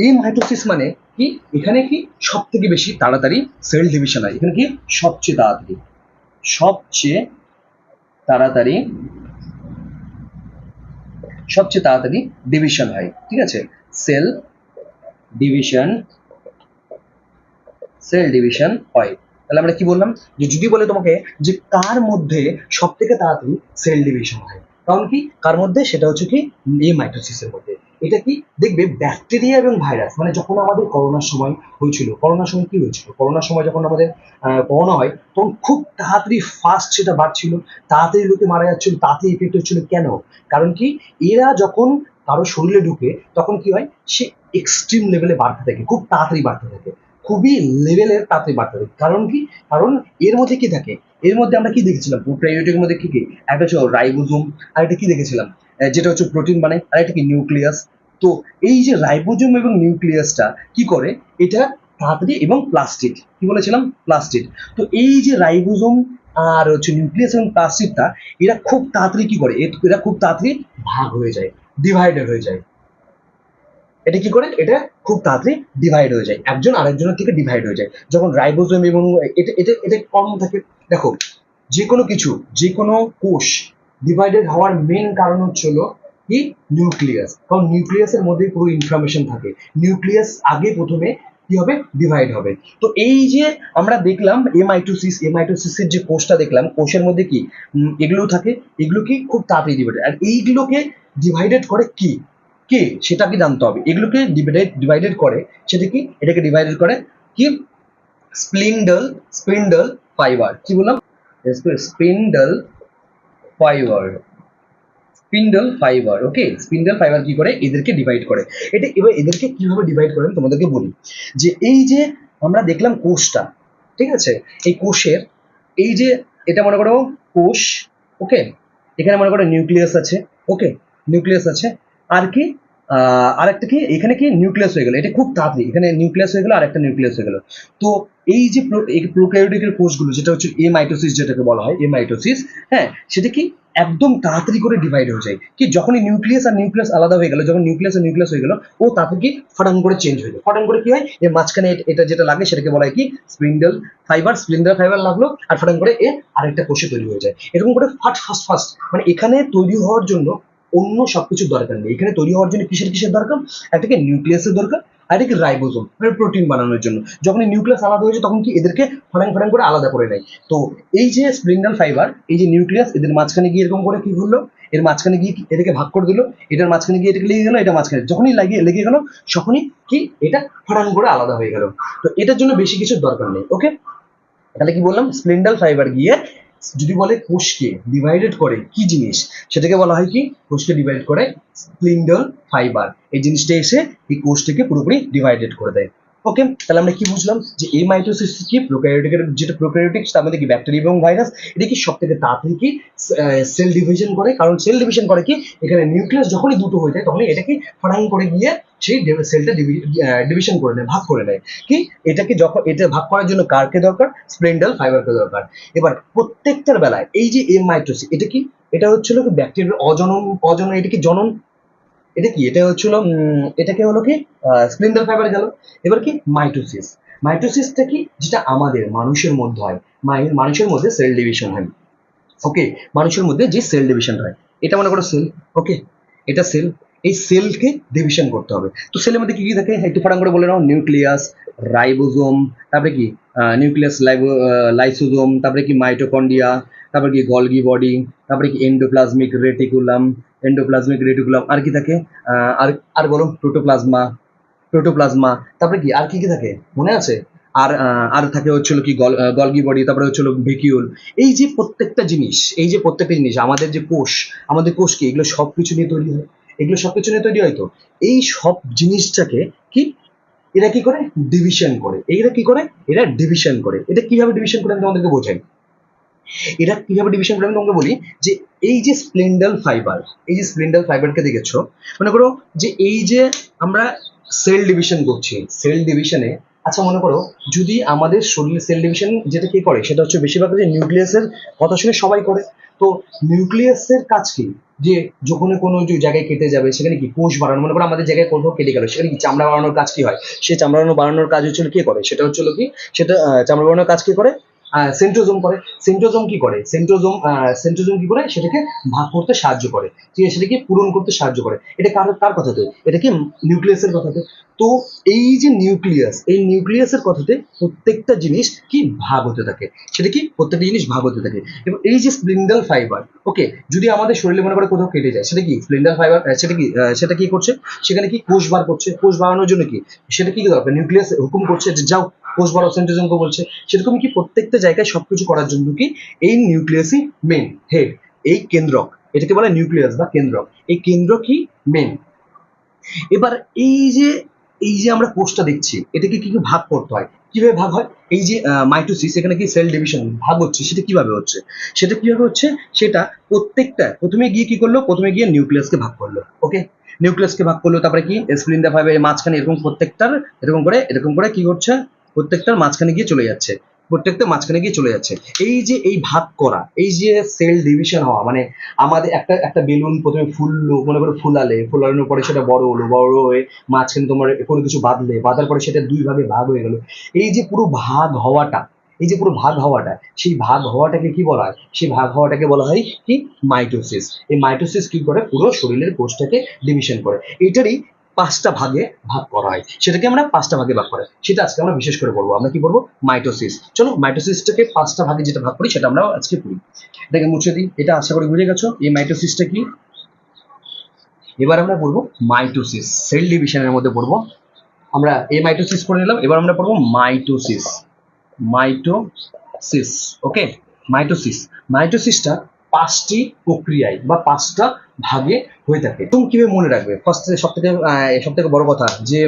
A: এই মাইটোসিস মানে কি? এখানে কি সব থেকে বেশি তাড়াতাড়ি সেল ডিভিশন হয়। এখানে কি সবচেয়ে তাড়াতাড়ি ডিভিশন হয়, ঠিক আছে, সেল ডিভিশন হয়। তাহলে আমরা কি বললাম যে যদি বলে তোমাকে যে কার মধ্যে সব থেকে তাড়াতাড়ি সেল ডিভিশন হয়, কারণ কি কার মধ্যে? সেটা হচ্ছে কি এই মাইটোসিসের মধ্যে। এটা কি দেখবে ব্যাকটেরিয়া এবং ভাইরাস, মানে যখন আমাদের করোনার সময় হয়েছিল, করোনার সময় কি হয়েছিল? করোনার সময় যখন আমাদের করোনা হয় তখন খুব তাড়াতাড়ি ফাস্ট সেটা বাড়ছিল, তাড়াতাড়ি লোকে মারা যাচ্ছিল, তাড়াতাড়ি ইফেক্ট হচ্ছিল। কেন? কারণ কি এরা যখন কারো শরীরে ঢুকে তখন কি হয়? সে এক্সট্রিম লেভেলে বাড়তে থাকে, খুব তাড়াতাড়ি বাড়তে থাকে, খুবই লেভেলের তাড়াতাড়ি বাড়তে থাকে। কারণ কি? কারণ এর মধ্যে কি থাকে? এর মধ্যে আমরা কি দেখেছিলাম? প্রোক্যারিওটিকের মধ্যে কি কি? একটা হচ্ছে রাইবোজোম, আর একটা কি দেখেছিলাম? যেটা হচ্ছে প্রোটিন বানায়, আর একটা কি নিউক্লিয়াস। তো এই যে রাইবোজোম এবং নিউক্লিয়াসটা কি করে? এটা তাড়াতাড়ি এবং প্লাস্টিড, কি বলেছিলাম? প্লাস্টিড। তো এই যে রাইবোজোম আর হচ্ছে নিউক্লিয়াস এবং প্লাস্টিডটা, এরা খুব তাড়াতাড়ি কি করে? এরা খুব তাড়াতাড়ি ভাগ হয়ে যায়, ডিভাইডেড হয়ে যায়। এটা কি করে? এটা খুব তাড়াতাড়ি ডিভাইড হয়ে যায়, একজন আরেকজনের থেকে ডিভাইড হয়ে যায় যখন রাইবোজোম এবং এটা এটা এটা কম থাকে। দেখো যে কোনো কোষ ডিভাইডেড হওয়ার মেন কারণ হচ্ছিল কি? নিউক্লিয়াস। কারণ নিউক্লিয়াসের মধ্যে পুরো ইনফরমেশন থাকে। নিউক্লিয়াস আগে প্রথমে কি হবে? ডিভাইড হবে। তো এই যে আমরা দেখলাম এমাইটোসিসের যে কোষটা দেখলাম, কোষের মধ্যে কি এগুলো থাকে, এগুলো কি খুব তাড়াতাড়ি ডিভাইডেড, আর এইগুলোকে ডিভাইডেড করে কি কে সেটাকে জানতে হবে। এগুলোকে ডিভাইডেড করে সেটা কি? এটাকে ডিভাইডেড করে কি? Spindle fibre. কি বললাম? স্পিন্ডল ফাইবার ওকে, স্পিন্ডল ফাইবার কি করে? এদেরকে ডিভাইড করে। এটা এবার এদেরকে কিভাবে ডিভাইড করেন তোমাদেরকে বলি। যে এই যে আমরা দেখলাম কোষটা, ঠিক আছে, এই কোষের এই যে এটা মনে করো কোষ, ওকে, এখানে মনে করো নিউক্লিয়াস আছে, ওকে, নিউক্লিয়াস আছে, আর কি আরেকটা কি এখানে কি নিউক্লিয়াস হয়ে গেল, এটা খুব তাড়াতাড়ি এখানে নিউক্লিয়াস হয়ে গেল, আর একটা নিউক্লিয়াস হয়ে গেল। তো এই যে প্রোক্যারিওটিকের কোষগুলো, যেটা হচ্ছে এমাইটোসিস যেটাকে বলা হয়, এমাইটোসিস, হ্যাঁ, সেটা কি একদম তাড়াতাড়ি করে ডিভাইড হয়ে যায়। কি যখনই নিউক্লিয়াস আর নিউক্লিয়াস আলাদা হয়ে গেল, যখন নিউক্লিয়াস আর নিউক্লিয়াস হয়ে গেল, ও তাড়াতাড়ি কি ফটান করে চেঞ্জ হয়ে যায়। ফটান করে কি হয়? এর মাঝখানে এটা যেটা লাগে সেটাকে বলা হয় কি? স্পিন্ডল ফাইবার লাগলো, আর ফটান করে এ আরেকটা কোষে তৈরি হয়ে যায়। এরকম করে ফাস্ট মানে এখানে তৈরি হওয়ার জন্য অন্য সবকিছুর দরকার নেই। এখানে তৈরি হওয়ার জন্য কিসের দরকার? একটাকে নিউক্লিয়াসের দরকার, আর এটাকে রাইবোজোম, মানে প্রোটিন বানানোর জন্য। যখন নিউক্লিয়াস আলাদা হয়েছে তখন কি এদেরকে ফটাং করে আলাদা করে নেয়। তো এই যে স্পিন্ডল ফাইবার, এই যে নিউক্লিয়াস, এদের মাঝখানে গিয়ে এরকম করে কি হলো? এর মাঝখানে গিয়ে এটাকে ভাগ করে দিল, এটার মাঝখানে গিয়ে এটাকে লেগে গেল, এটা মাঝখানে যখনই লেগে গেল তখনই কি এটা ফটাং করে আলাদা হয়ে গেল। তো এটার জন্য বেশি কিছুর দরকার নেই। ওকে, তাহলে কি বললাম? স্পিন্ডল ফাইবার গিয়ে যদি বলে কোষকে ডিভাইডেড করে কি জিনিস, সেটাকে বলা হয় কি? কোষকে ডিভাইড করে স্পিন্ডল ফাইবার। এই জিনিসটা এসে এই কোষটাকে পুরোপুরি ডিভাইডেড করে দেয়। ওকে, তাহলে আমরা কি বুঝলাম যে এই মাইটোসিস কি প্রোক্যারিওটিকের যেটা প্রোক্যারিওটিক তার মধ্যে কি ব্যাকটেরিয়া এবং ভাইরাস, এটা কি সব থেকে তাড়াতাড়ি কি সেল ডিভিশন করে, কারণ সেল ডিভিশন করে কি এখানে নিউক্লিয়াস যখনই দুটো হয়ে যায় তখনই এটা কি ফটাং করে গিয়ে সেই সেলটা ডিভিশন করে নেয়, ভাগ করে নেয়। কি এটাকে যখন এটা ভাগ করার জন্য কারকে দরকার, স্প্লেন্ডাল ফাইবারকে দরকার। এবার প্রত্যেকটার বেলায় এই যে এম মাইটোসিস এটা কি, এটা হচ্ছিল কি ব্যাকটেরিয়ার অজনন, এটা কি জনন, এটা কি এটা হচ্ছিল এটাকে হলো কি স্প্লিন্ডাল ফাইবার গেল। এবার কি মাইটোসিস, মাইটোসিসটা কি যেটা আমাদের মানুষের মধ্যে হয়, মানুষের মধ্যে সেল ডিভিশন হয়। ওকে, মানুষের মধ্যে যে সেল ডিভিশন হয় এটা মনে করো সেল। ওকে, এটা সেল, এই সেলকে ডিভিশন করতে হবে। তো সেলের মধ্যে কি কি থাকে একটু ফাটাং করে বলে নাও, নিউক্লিয়াস, রাইবোজোম, তারপরে কি নিউক্লিয়াস, লাইসোজোম, তারপরে কি মাইটোকন্ড্রিয়া, তারপরে কি গলগি বডি, তারপরে কি এন্ডোপ্লাজমিক রেটিকুলাম, আর কি থাকে আর আর বলো প্রোটোপ্লাজমা, তারপরে কি আর কি কি থাকে মনে আছে? আর থাকে হচ্ছিল কি গলগি বডি, তারপরে হচ্ছিল ভেকিউল। এই যে প্রত্যেকটা জিনিস আমাদের যে কোষ, আমাদের কোষ কি এগুলো সবকিছু নিয়ে তৈরি হয়, এগুলো সবকিছু নিয়ে তৈরি হয়। তো এই সব জিনিসটাকে কি এরা কি করে ডিভিশন করে, এরা ডিভিশন করে। এটা কিভাবে ডিভিশন করে আমি তোমাদেরকে বোঝাই। এরা কিভাবে ডিভিশন করে আমি তোমাকে বলি যে এই যে স্প্লিন্ডাল ফাইবার, এই যে স্প্লিন্ডাল ফাইবারকে দেখেছো, মনে করো যে এই যে আমরা সেল ডিভিশন করছি, সেল ডিভিশনে আচ্ছা মনে করো যদি আমাদের শরীরে সেল ডিভিশন যেটা কি করে সেটা হচ্ছে বেশিরভাগ যে নিউক্লিয়াসের কথা শুনে সবাই করে। তো নিউক্লিয়াসের কাজ কি, যে যখন কোনো যে জায়গায় কেটে যাবে সেখানে কি কোষ বাড়ানো, মনে করো আমাদের জায়গায় কোথাও কেটে গেল সেখানে কি চামড়া বাড়ানোর কাজ কি হয়, সেই চামড়া বাড়ানোর কাজ হচ্ছিল কে করে, সেটা হচ্ছিল কি সেটা চামড়া বাড়ানোর কাজ কি করে, সেন্ট্রোজোম করে। সেন্ট্রোজোম কি করে সেটাকে ভাগ করতে সাহায্য করে, ঠিক আছে, সেটাকে পূরণ করতে সাহায্য করে। এটা কার কথাতে, এটা কি নিউক্লিয়াসের কথাতে। তো এই যে নিউক্লিয়াস, এই নিউক্লিয়াসের কথাতে প্রত্যেকটা জিনিস কি ভাগ হতে থাকে, সেটা কি প্রত্যেকটা জিনিস ভাগ হতে থাকে। এবং এই যে স্প্লিন্ডাল ফাইবার, ওকে, যদি আমাদের শরীরে মনে করে কোথাও কেটে যায় সেটা কি স্প্লিন্ডাল ফাইবার, সেটা কি করছে, সেখানে কি কোষ বার করছে, কোষ বাড়ানোর জন্য কি সেটা কি দরকার, নিউক্লিয়াস হুকুম করছে যে যাও কোষ বাড়াও, সেন্ট্রোজোমকে বলছে। সেরকম কি প্রত্যেকটা জায়গায় সবকিছু করার জন্য কি এই নিউক্লিয়াসই মেন হেড, এই কেন্দ্রক, এটাকে বলে নিউক্লিয়াস বা কেন্দ্রক, এই কেন্দ্রকই মেন। এবার এই যে আমরা কোষটা দেখছি এটাকে কি ভাগ করতে হয়, কিভাবে ভাগ হয়, এই যে মাইটোসিস, এখানে কি সেল ডিভিশন ভাগ হচ্ছে, সেটা কিভাবে হচ্ছে, সেটা প্রত্যেকটা প্রথমে গিয়ে কি করলো, প্রথমে গিয়ে নিউক্লিয়াসকে ভাগ করলো। ওকে, নিউক্লিয়াসকে ভাগ করলো, তারপরে কি স্প্লিন্ডার ফাইবার মাঝখানে এরকম করে কি করছে, প্রত্যেকটার মাঝখানে গিয়ে চলে যাচ্ছে, এই যে এই ভাগ করা, এই যে সেল ডিভিশন হওয়া, মানে আমাদের একটা বেলুন প্রথমে ফুললো, মনে করো ফুলানোর পরে সেটা বড় হয়ে মাঝখানে তোমার কোনো কিছু বাঁধার পরে সেটা দুই ভাগে ভাগ হয়ে গেল। এই যে পুরো ভাগ হওয়াটা, সেই ভাগ হওয়াটাকে কি বলা হয়, সেই ভাগ হওয়াটাকে বলা হয় কি মাইটোসিস। এই মাইটোসিস কি করে পুরো শরীরের কোষটাকে ডিভিশন করে, এটারই 5টা ভাগে ভাগ করা হয়, সেটাকে আমরা 5টা ভাগে ভাগ করা, সেটা আজকে আমরা বিশেষ করে বলবো। আমরা কি বলবো, মাইটোসিস। চলো মাইটোসিসটাকে 5টা ভাগে যেটা ভাগ করি সেটা আমরা আজকে পড়ি। এটাকে মুছে দিই, এটা আশা করি বুঝে গেছো এই মাইটোসিসটা কি। এবার আমরা পড়বো মাইটোসিস, সেল ডিভিশনের মধ্যে পড়বো আমরা। এই মাইটোসিস পড়ে নিলাম, এবার আমরা পড়বো মাইটোসিস। ওকে, মাইটোসিসটা 5টি প্রক্রিয়ায় বা 5টা ভাগে হয়ে থাকে। তুমি কিভাবে মনে রাখবে, ফার্স্টে সব থেকে বড় কথা যে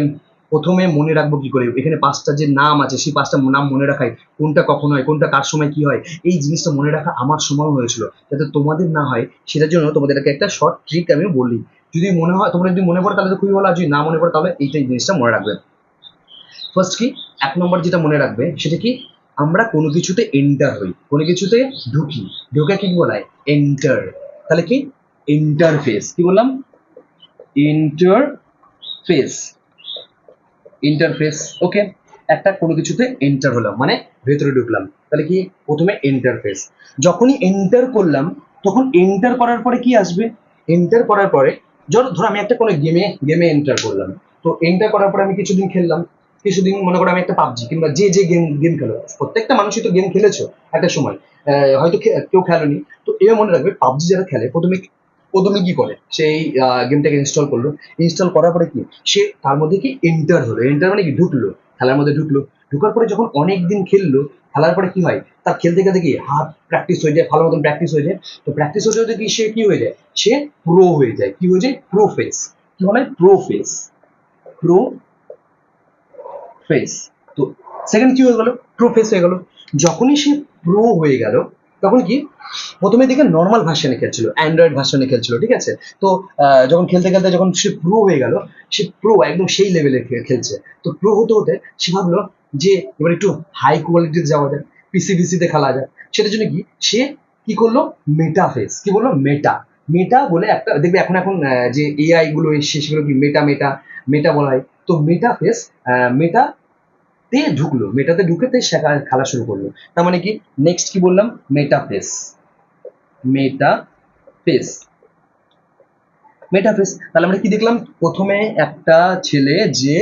A: প্রথমে মনে রাখবো কি করে, এখানে 5টা যে নাম আছে সেই 5টা নাম মনে রাখাই, কোনটা কখন হয়, কোনটা কার সময় কি হয়, এই জিনিসটা মনে রাখা আমার সময় হয়েছিল, যাতে তোমাদের না হয় সেটার জন্য তোমাদেরকে একটা শর্ট ট্রিক আমি বলি। যদি মনে হয়, তোমরা যদি মনে পড়ে তাহলে তো খুবই ভালো, আর যদি না মনে পড়ে তাহলে এইটাই জিনিসটা মনে রাখবে। ফার্স্ট কি, 1 নম্বর যেটা মনে রাখবে সেটা কি, আমরা কোনো কিছুতে এন্টার হই, কোনো কিছুতে ঢুকি, ঢোকে কি বলা হয় এন্টার। তাহলে কি ইন্টারফেস, কি বললাম ইন্টারফেস, ওকে, একটা কোনো কিছুতে এন্টার হলাম মানে ভেতরে ঢুকলাম, তাহলে কি প্রথমে ইন্টারফেস। যখনই এন্টার করলাম তখন এন্টার করার পরে কি আসবে, এন্টার করার পরে ধরো আমি একটা কোনো গেমে এন্টার করলাম, তো এন্টার করার পরে আমি কিছুদিন খেললাম, কিছুদিন মনে করো আমি একটা পাবজি কিংবা যে গেম খেলো, প্রত্যেকটা মানুষই তো গেম খেলেছো একটা সময়, হয়তো কেউ খেলোনি। তো এও মনে রাখবে পাবজি যারা খেলে প্রথমে প্রথমে কি করে, সেই গেমটাকে ইনস্টল করলো, ইনস্টল করার পরে কি সে তার মধ্যে কি এন্টার হলো, এন্টার মানে কি ঢুকলো, খেলার মধ্যে ঢুকলো, ঢুকার পরে যখন অনেক দিন খেললো, খেলার পরে কি হয় তার খেলতে খেলতে কি হাত প্র্যাকটিস হয়ে যায়, ভালো মতন প্র্যাকটিস হয়ে যায়। তো প্র্যাকটিস হতে হতে কি সে কি হয়ে যায়, সে প্রো হয়ে যায়, কি হয়ে যায় প্রো ফেস, কি বলে প্রো ফেস, প্রো ফেস। তো সেকেন্ড কি হয়ে গেল, প্রো ফেস হয়ে গেল। যখনই সে প্রো হয়ে গেল তখন কি, প্রথমের দিকে নর্মাল ভার্সনে খেলছিল, অ্যান্ড্রয়েড ভার্সনে খেলছিল, ঠিক আছে। তো যখন খেলতে খেলতে যখন সে প্রো হয়ে গেল, সে প্রো একদম সেই লেভেলে খেলছে। তো প্রো হতে হতে সে ভাবলো যে এবার একটু হাই কোয়ালিটিতে যাওয়া যায়, পিসিবিসিতে খেলা যায়। সেটার জন্য কি সে কি করলো, মেটা ফেস, কি বললো, মেটা। মেটা বলে একটা দেখবে এখন এখন যে এআই গুলো এসছে সেগুলো কি মেটা মেটা মেটা বলা হয়। তো মেটা ফেস, মেটা তে ঢুকলো, মেটাতে ঢুকে তে খেলা শুরু করলো। তার মানে কি, নেক্সট কি বললাম, মেটা ফেস, মেটা ফেস, মেটাফেস। তাহলে আমরা কি দেখলাম, প্রথমে একটা ছেলে যে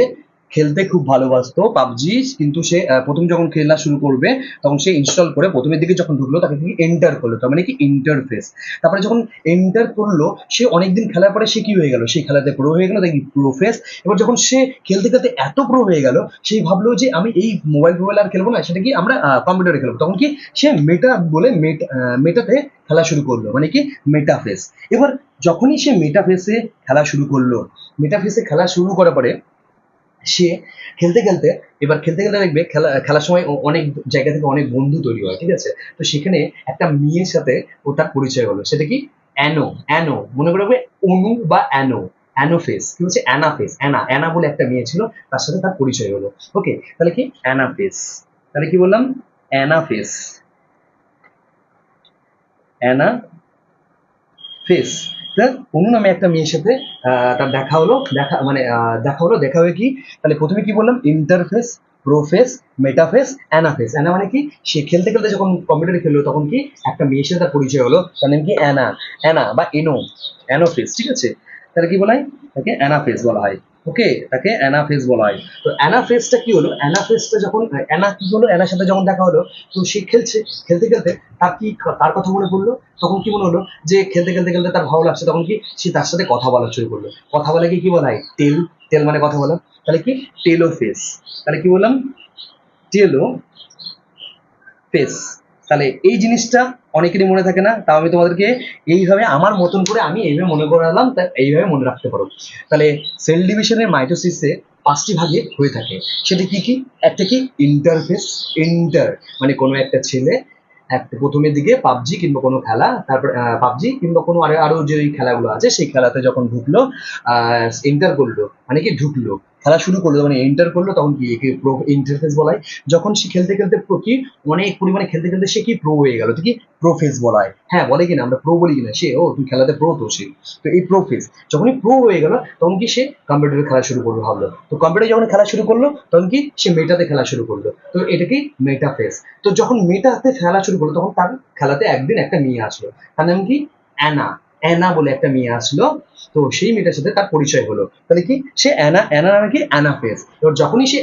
A: খেলতে খুব ভালোবাসতো পাবজি, কিন্তু সে প্রথম যখন খেলা শুরু করবে তখন সে ইনস্টল করে প্রথমের দিকে যখন ঢুকলো তাকে থেকে এন্টার করলো, তার মানে কি ইন্টারফেস। তারপরে যখন এন্টার করলো সে অনেকদিন খেলার পরে সে কি হয়ে গেল, সেই খেলাতে প্রো হয়ে গেল, তাই প্রোফেস। এবার যখন সে খেলতে খেলতে এত প্রো হয়ে গেল, সেই ভাবলো যে আমি এই মোবাইল আর খেলবো না, সেটা কি আমরা কম্পিউটারে খেলবো। তখন কি সে মেটা বলে মেটাতে খেলা শুরু করলো, মানে কি মেটাফেস। এবার যখনই সে মেটাফেসে খেলা শুরু করলো, মেটাফেসে খেলা শুরু করার পরে সে খেলতে খেলতে, এবার খেলতে খেলতে দেখবে খেলার সময় অনেক জায়গা থেকে অনেক বন্ধু তৈরি হয়, ঠিক আছে। তো সেখানে একটা মেয়ের সাথে ও তার পরিচয় হলো, সেটা কি অ্যানো। অ্যানো মনে করে রাখবে, অনু বা অ্যানো, অ্যানোফেস কি হচ্ছে, অ্যানাফেস। অ্যানা, অ্যানা বলে একটা মেয়ে ছিল, তার সাথে তার পরিচয় হলো। ওকে, তাহলে কি অ্যানাফেস, তাহলে কি বললাম, অ্যানাফেস, অ্যানা ফেস। অনু নামে একটা মেয়ের সাথে তার দেখা হলো, দেখা হয়ে কি, তাহলে প্রথমে কি বললাম, ইন্টারফেস, প্রোফেস, মেটাফেস, অ্যানাফেস। অ্যানা মানে কি, সে খেলতে খেলতে যখন কম্পিউটারে খেললো তখন কি একটা মেয়ের সাথে তার পরিচয় হলো, তার নাম কি অ্যানা, অ্যানা বা এনো, অ্যানোফেস, ঠিক আছে। তাহলে কি বলা হয়, তাকে অ্যানাফেস বলা হয়। ওকে, তাকে অ্যানাফেস বলা হয়। তো অ্যানাফেসটা কি হলো, অ্যানাফেসটা যখন অ্যানা কি হলো, অ্যানার সাথে যখন দেখা হলো, তো সে খেলছে, খেলতে খেলতে তার কি, তার কথা মনে পড়লো। তখন কি মনে হলো যে খেলতে খেলতে খেলতে তার ভালো লাগছে, তখন কি সে তার সাথে কথা বলা শুরু করলো। কথা বলে কি বলা হয়, টেল, টেল মানে কথা বলা। তাহলে কি টেলো ফেস, তাহলে কি বললাম, টেলো ফেস। তাহলে এই জিনিসটা অনেকেরই মনে থাকে না, তাও আমি তোমাদেরকে এইভাবে আমার মতন করে আমি এইভাবে মনে করালাম, তা এইভাবে মনে রাখতে পারো। তাহলে সেল ডিভিশনের মাইটোসিসে 5টি ভাগে হয়ে থাকে, সেটা কি কি, একটা কি ইন্টারফেস, ইন্টার মানে কোনো একটা ছেলে একটা প্রথমের দিকে পাবজি কিংবা কোনো খেলা, তারপর পাবজি কিংবা কোনো আরো যে খেলাগুলো আছে সেই খেলাতে যখন ঢুকলো, এন্টার করলো, মানে কি ঢুকলো, খেলা শুরু করলো, মানে এন্টার করলো, তখন কি একে প্রো ইন্টারফেস বলা হয়। যখন সে খেলতে খেলতে প্রো কি, অনেক পরিমাণে খেলতে খেলতে সে কি প্রো হয়ে গেল, তো কি প্রোফেস বলা হয়। হ্যাঁ বলে কিনা, আমরা প্রো বলি কিনা, সে ও তুই খেলাতে প্রো, তো সে, তো এই প্রোফেস যখনই প্রো হয়ে গেল তখন কি সে কম্পিউটারে খেলা শুরু করলো, ভাবলো। তো কম্পিউটারে যখন খেলা শুরু করলো তখন কি সে মেটাতে খেলা শুরু করলো, তো এটা কি মেটাফেস। তো যখন মেটাতে খেলা শুরু করলো তখন তার খেলাতে একদিন একটা মেয়ে আসলো, তার নাম কি অ্যানা, অ্যানা বলে একটা মেয়ে আসলো। তো সেই মেয়েটার সাথে তার পরিচয় হলো, তাহলে কি সে অ্যানা, অ্যানা নামে কি অ্যানাফেস। এবার যখনই সে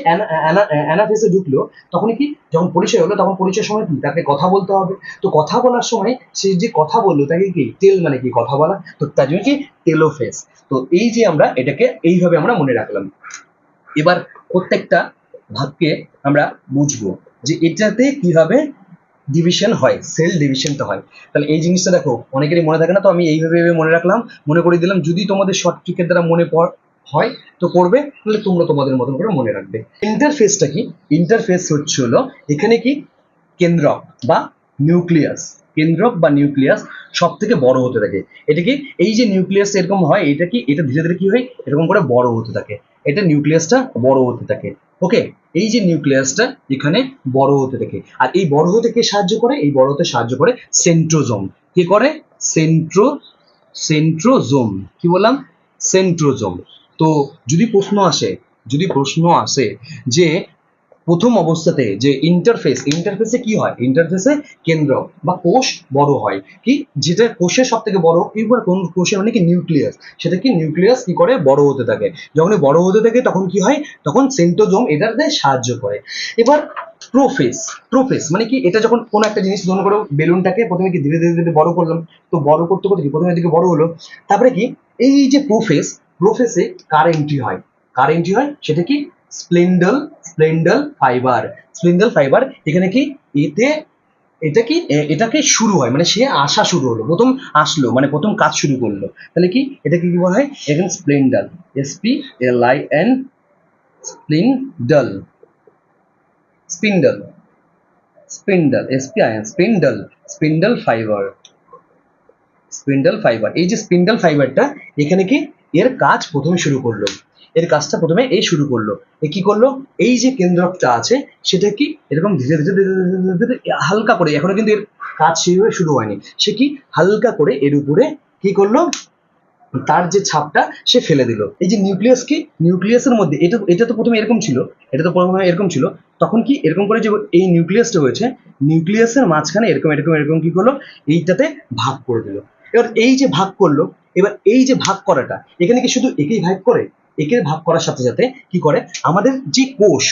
A: অ্যানাফেসে ঢুকলো তখনই কি, যখন পরিচয় হলো তখন পরিচয়ের সময় কি তাকে কথা বলতে হবে। তো কথা বলার সময় সে যে কথা বললো তাকে কি টেল মানে কি কথা বলা, তো তার জন্য কি টেলোফেস। তো এই যে আমরা এটাকে এইভাবে আমরা মনে রাখলাম। এবার প্রত্যেকটা ভাগকে আমরা বুঝবো যে এটাতে কিভাবে ডিভিশন হয়, সেল ডিভিশনটা হয়। তাহলে এই জিনিসটা দেখো অনেকেরই মনে থাকে না, তো আমি এইভাবে মনে রাখলাম, মনে করে দিলাম। যদি তোমাদের শর্ট ট্রিকের দ্বারা মনে হয় তো করবে, তাহলে তোমরা তোমাদের মতন করে মনে রাখবে। ইন্টারফেসটা কি, ইন্টারফেস হচ্ছে হলো এখানে কি কেন্দ্রক বা নিউক্লিয়াস, কেন্দ্রক বা নিউক্লিয়াস সব থেকে বড় হতে থাকে। এটা কি, এই যে নিউক্লিয়াস এরকম হয়, এটা কি, এটা ধীরে ধীরে কি হয় এরকম করে বড় হতে থাকে, এটা নিউক্লিয়াসটা বড় হতে থাকে। ওকে, এই যে নিউক্লিয়াসটা এখানে বড় হতে থাকে, আর এই বড় হতে কে সাহায্য করে, এই বড় হতে সাহায্য করে সেন্ট্রোজোম। কে করে, সেন্ট্রোজোম, কি বললাম, সেন্ট্রোজোম। তো যদি প্রশ্ন আসে, যদি প্রশ্ন আসে যে প্রথম অবস্থাতে যে ইন্টারফেসে কি হয়, ইন্টারফেসে কেন্দ্র বা কোষ বড় হয়, কি যেটা কোষের সব থেকে বড়, এবার কোন কোষের মানে কি নিউক্লিয়াস, সেটা কি নিউক্লিয়াস কি করে বড় হতে থাকে। যখনই বড় হতে থাকে তখন কি হয়, তখন সেন্ট্রোজোম এটাতে সাহায্য করে। এবার প্রোফেস, প্রোফেস মানে কি, এটা যখন কোনো একটা জিনিস মনে করো, বেলুনটাকে প্রথমে কি ধীরে ধীরে ধীরে বড় করলাম, তো বড় করতে করতে কি প্রথমে দিকে বড় হলো, তারপরে কি এই যে প্রোফেসে কার এন্ট্রি হয়, কার এন্ট্রি হয়, সেটা কি স্প্লেন্ডাল ফাইবার, স্প্লিন্ডাল ফাইবার। এখানে কি এতে, এটা কি এটাকে শুরু হয়, মানে সে আসা শুরু হলো, প্রথম আসলো মানে প্রথম কাজ শুরু করলো। তাহলে কি এটাকে কি বলা হয়, এখানে spindle, SPLIN, spindle, spindle, spindle, spindle, spindle fibre, spindle fibre. এই যে স্পিন্ডল ফাইবারটা এখানে কি এর কাজ প্রথমে শুরু করলো, এর কাজটা প্রথমে এই শুরু করলো, এ কি করলো, এই যে কেন্দ্রকটা আছে সেটা কি এরকম ধীরে ধীরে ধীরে ধীরে ধীরে ধীরে হালকা করে, এখনো কিন্তু এর কাজ সেভাবে শুরু হয়নি, সে কি হালকা করে এর উপরে কি করলো, তার যে ছাপটা সে ফেলে দিল। এই যে নিউক্লিয়াস, কি নিউক্লিয়াসের মধ্যে এটা এটা তো প্রথমে এরকম ছিল, এটা তো প্রথমে এরকম ছিল, তখন কি এরকম করে যে এই নিউক্লিয়াসটা হয়েছে, নিউক্লিয়াসের মাঝখানে এরকম এরকম এরকম কি করলো, এইটাতে ভাগ করে দিল। এবার এই যে ভাগ করলো, এবার এই যে ভাগ করাটা এখানে কি শুধু একেই ভাগ করে, একের ভাগ করার সাথে সাথে কি করে, আমাদের যে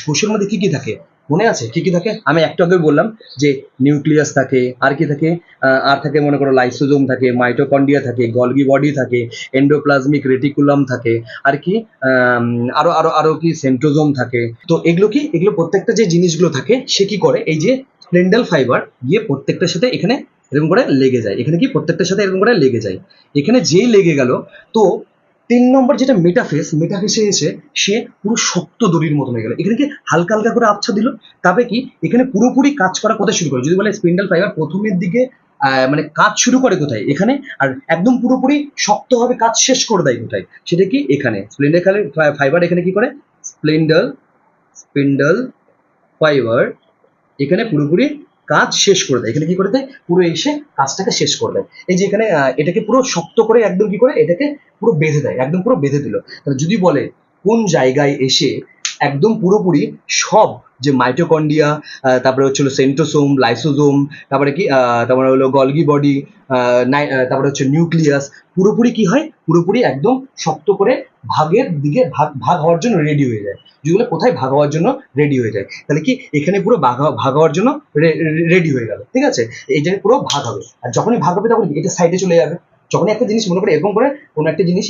A: কোষের মধ্যে কি কি থাকে মনে আছে, কি কি থাকে, আমি একটু আগে বললাম যে নিউক্লিয়াস থাকে, আর কি থাকে, আর থাকে মনে করো লাইসোজোম থাকে, মাইটোকন্ড্রিয়া থাকে, গলগি বডি থাকে, এন্ডোপ্লাজমিক রেটিকুলাম থাকে, আর কি আরো আরো আরো কি সেন্ট্রোজোম থাকে। তো এগুলো কি, এগুলো প্রত্যেকটা যে জিনিসগুলো থাকে সে কি করে, এই যে স্পিন্ডল ফাইবার গিয়ে প্রত্যেকটার সাথে এখানে এরকম করে লেগে যায়, এখানে কি প্রত্যেকটার সাথে এরকম করে লেগে যায়, এখানে যেই লেগে গেল, তো 3 নম্বর যেটা মেটাফেস, মেটাফেসে এসে সে পুরো শক্ত দড়ির মতন হয়ে গেল, এখানে কি হালকা হালকা করে আবছা দিল, তবে কি এখানে পুরোপুরি কাজ করা কোথায় শুরু করে, যদি বলে স্পিন্ডল ফাইবার প্রথমের দিকে মানে কাজ শুরু করে কোথায়, এখানে, আর একদম পুরোপুরি শক্তভাবে কাজ শেষ করে দেয় কোথায়, সেটা কি এখানে স্পিন্ডল ফাইবার এখানে কি করে, স্পিন্ডল স্পিন্ডল ফাইবার এখানে পুরোপুরি কাজ শেষ করে দেয়, এখানে কি করে দেয়, পুরো এসে কাজটাকে শেষ করে দেয়। এই যে এখানে এটাকে পুরো শক্ত করে একদম কি করে এটাকে পুরো বেঁধে দেয়, একদম পুরো বেঁধে দিল। তাহলে যদি বলে কোন জায়গায় এসে একদম পুরোপুরি সব যে মাইটোকন্ড্রিয়া, তারপরে হচ্ছিল সেন্ট্রোসোম, লাইসোজোম, তারপরে কি তারপরে হলো গলগি বডি, তারপরে হচ্ছে নিউক্লিয়াস, পুরোপুরি কি হয়, পুরোপুরি একদম শক্ত করে ভাগের দিকে ভাগ ভাগ হওয়ার জন্য রেডি হয়ে যায়, যেগুলো কোথায় ভাগ হওয়ার জন্য রেডি হয়ে যায়, তাহলে কি এখানে পুরো ভাগ হওয়ার জন্য রেডি হয়ে গেল, ঠিক আছে, এই জায়গায় পুরো ভাগ হবে। আর যখনই ভাগ হবে তখন এটা সাইডে চলে যাবে, যখনই একটা জিনিস মনে করে এরকম করে কোনো একটা জিনিস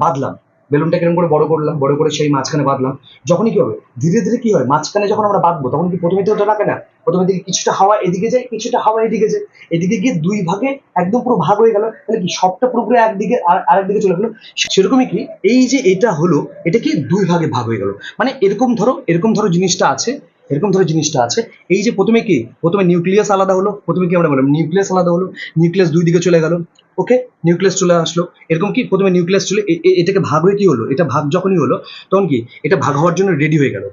A: বাঁধলাম, বেলুনটাকে এরকম করে বড় করলাম, বড় করে সেই মাঝখানে বাঁধলাম, যখনই কি হবে ধীরে ধীরে কি হয়, মাঝখানে যখন আমরা বাঁধবো তখন কি প্রথমে তো লাগে না, প্রথমে দিকে কিছুটা হাওয়া এদিকে যায়, কিছুটা হাওয়া এদিকে যায়, এদিকে গিয়ে দুই ভাগে একদম পুরো ভাগ হয়ে গেল, তাহলে কি সবটা পুরোপুরি একদিকে আর আরেকদিকে চলে গেলো। সেরকমই কি এই যে এটা হলো, এটা কি দুই ভাগে ভাগ হয়ে গেল, মানে এরকম ধরো জিনিসটা আছে, এরকম ধরো জিনিসটা আছে, এই যে প্রথমে কি, প্রথমে নিউক্লিয়াস আলাদা হলো, প্রথমে কি আমরা বললাম নিউক্লিয়াস আলাদা হলো, নিউক্লিয়াস দুই দিকে চলে গেল, ওকে, নিউক্লিয়াস চলে আসলো, এরকম কি প্রথমে নিউক্লিয়াস চলে এটাকে ভাগ হয়ে কি হলো, এটা ভাগ যখনই হলো তখন কি এটা ভাগ হওয়ার জন্য রেডি হয়ে গেল,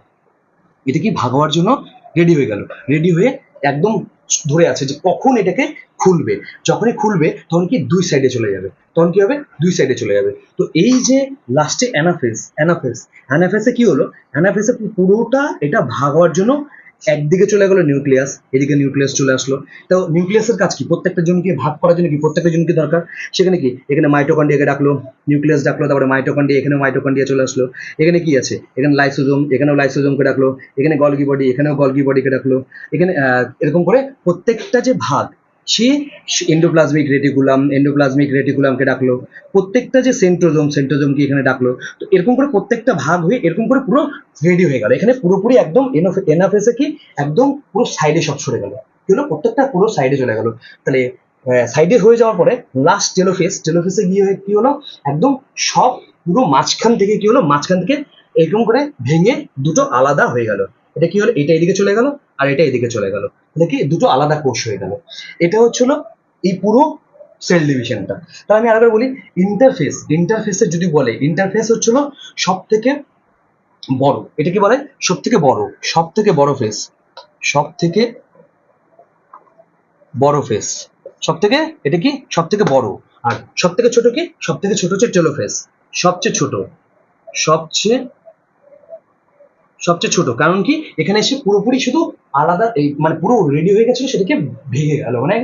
A: এটা কি ভাগ হওয়ার জন্য রেডি হয়ে গেল, রেডি হয়ে একদম ধরে আছে যে কখন এটাকে খুলবে, যখনই খুলবে তখন কি দুই সাইডে চলে যাবে, তখন কি হবে দুই সাইডে চলে যাবে। তো এই যে লাস্টে অ্যানাফেসে কি হলো, অ্যানাফেসে পুরোটা এটা ভাগ হওয়ার জন্য একদিকে চলে গেলো নিউক্লিয়াস, এদিকে নিউক্লিয়াস চলে আসলো। তো নিউক্লিয়াসের কাজ কি, প্রত্যেকটা জনকে ভাগ করার জন্য কি প্রত্যেকটা জনকে দরকার, সেখানে কি এখানে মাইটোকন্ড্রিয়াকে ডাকলো, নিউক্লিয়াস ডাকলো, তারপরে মাইটোকন্ড্রিয়া, এখানেও মাইটোকন্ড্রিয়া চলে আসলো, এখানে কি আছে, এখানে লাইসোজোম, এখানেও লাইসোজোমকে ডাকলো, এখানে গলগি বডি, এখানেও গলগি বডিকে ডাকলো, এখানে এরকম করে প্রত্যেকটা যে ভাগ সে এন্ডোপ্লাজমিক রেটিকুলামকে ডাকলো, প্রত্যেকটা যে সেন্ট্রোজোমকে এখানে ডাকলো। তো এরকম করে প্রত্যেকটা ভাগ হয়ে এরকম করে পুরো রেডি হয়ে গেল, এখানে পুরোপুরি একদম এনাফেসে কি একদম পুরো সাইডে সব সরে গেল, কি হলো প্রত্যেকটা পুরো সাইডে চলে গেল। তাহলে সাইডে হয়ে যাওয়ার পরে লাস্ট টেলোফেসে গিয়ে কি হলো, একদম সব পুরো মাঝখান থেকে কি হলো, মাঝখান থেকে এরকম করে ভেঙে দুটো আলাদা হয়ে গেল, এটা কি হলো, এটা এদিকে চলে গেল আর এটা এদিকে চলে গেল, দেখি দুটো আলাদা কোষ হয়ে গেল। এটা হচ্ছিল এই পুরো সেল ডিভিশনটা। তাহলে আমি আরেকবার বলি, ইন্টারফেসে যদি বলে, ইন্টারফেস হচ্ছিল সব থেকে বড়, এটা কি বলে সব থেকে বড় ফেস, সব থেকে বড় ফেস, সব থেকে এটা কি সব থেকে বড়, আর সব থেকে ছোট কি, সব থেকে ছোট হচ্ছে টেলোফেস, সবচেয়ে ছোট, সবচেয়ে সবচেয়ে ছোট, কারণ কি এখানে এসে পুরোপুরি শুধু আলাদা এই মানে পুরো রেডি হয়ে গেছিল, সেটাকে ভেঙে গেল, মানে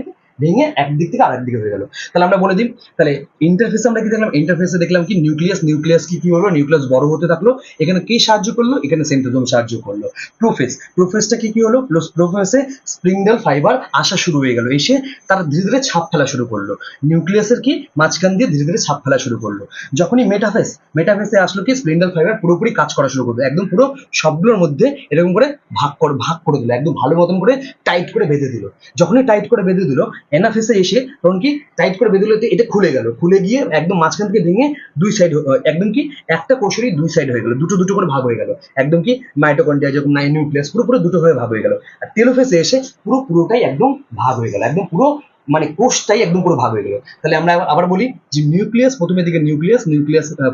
A: ভেঙে একদিক থেকে আরেক দিকে হয়ে গেল। তাহলে আমরা বলে দিই, তাহলে ইন্টারফেসে আমরা কি দেখলাম, ইন্টারফেসে দেখলাম কি নিউক্লিয়াস কি হলো, নিউক্লিয়াস বড় হতে থাকলো, এখানে কি সাহায্য করলো, এখানে সেন্ট্রোজোম সাহায্য করলো। প্রোফেসটা কি হলো, প্রোফেসে স্পিন্ডল ফাইবার আসা শুরু হয়ে গেল, এসে তারা ধীরে ধীরে ছাপ ফেলা শুরু করলো, নিউক্লিয়াসের কি মাঝখান দিয়ে ধীরে ধীরে ছাপ ফেলা শুরু করলো। যখনই মেটাফেসে আসলো কি স্পিন্ডল ফাইবার পুরোপুরি কাজ করা শুরু করলো, একদম পুরো সবগুলোর মধ্যে এরকম করে ভাগ করে দিল, একদম ভালো মতন করে টাইট করে বেঁধে দিল। যখনই টাইট করে বেঁধে দিল, এনাফেসে এসে তখন কি টাইট করে বেঁধে দিলে এটা খুলে গেল, খুলে গিয়ে একদম মাঝখান থেকে ভেঙে দুই সাইড, একদম কি একটা কোষেরই দুই সাইড হয়ে গেল, দুটো দুটো করে ভাগ হয়ে গেল, একদম কি মাইটোকন্ড্রিয়া যখন নিউক্লিয়াস পুরো পুরো দুটো হয়ে ভাগ হয়ে গেল। আর টেলোফেসে এসে পুরোটাই একদম ভাগ হয়ে গেল, একদম পুরো মানে কোষটাই একদম পুরো ভাগ হয়ে গেল। তাহলে আমরা আবার বলি যে নিউক্লিয়াস, প্রথমে দিকে নিউক্লিয়াস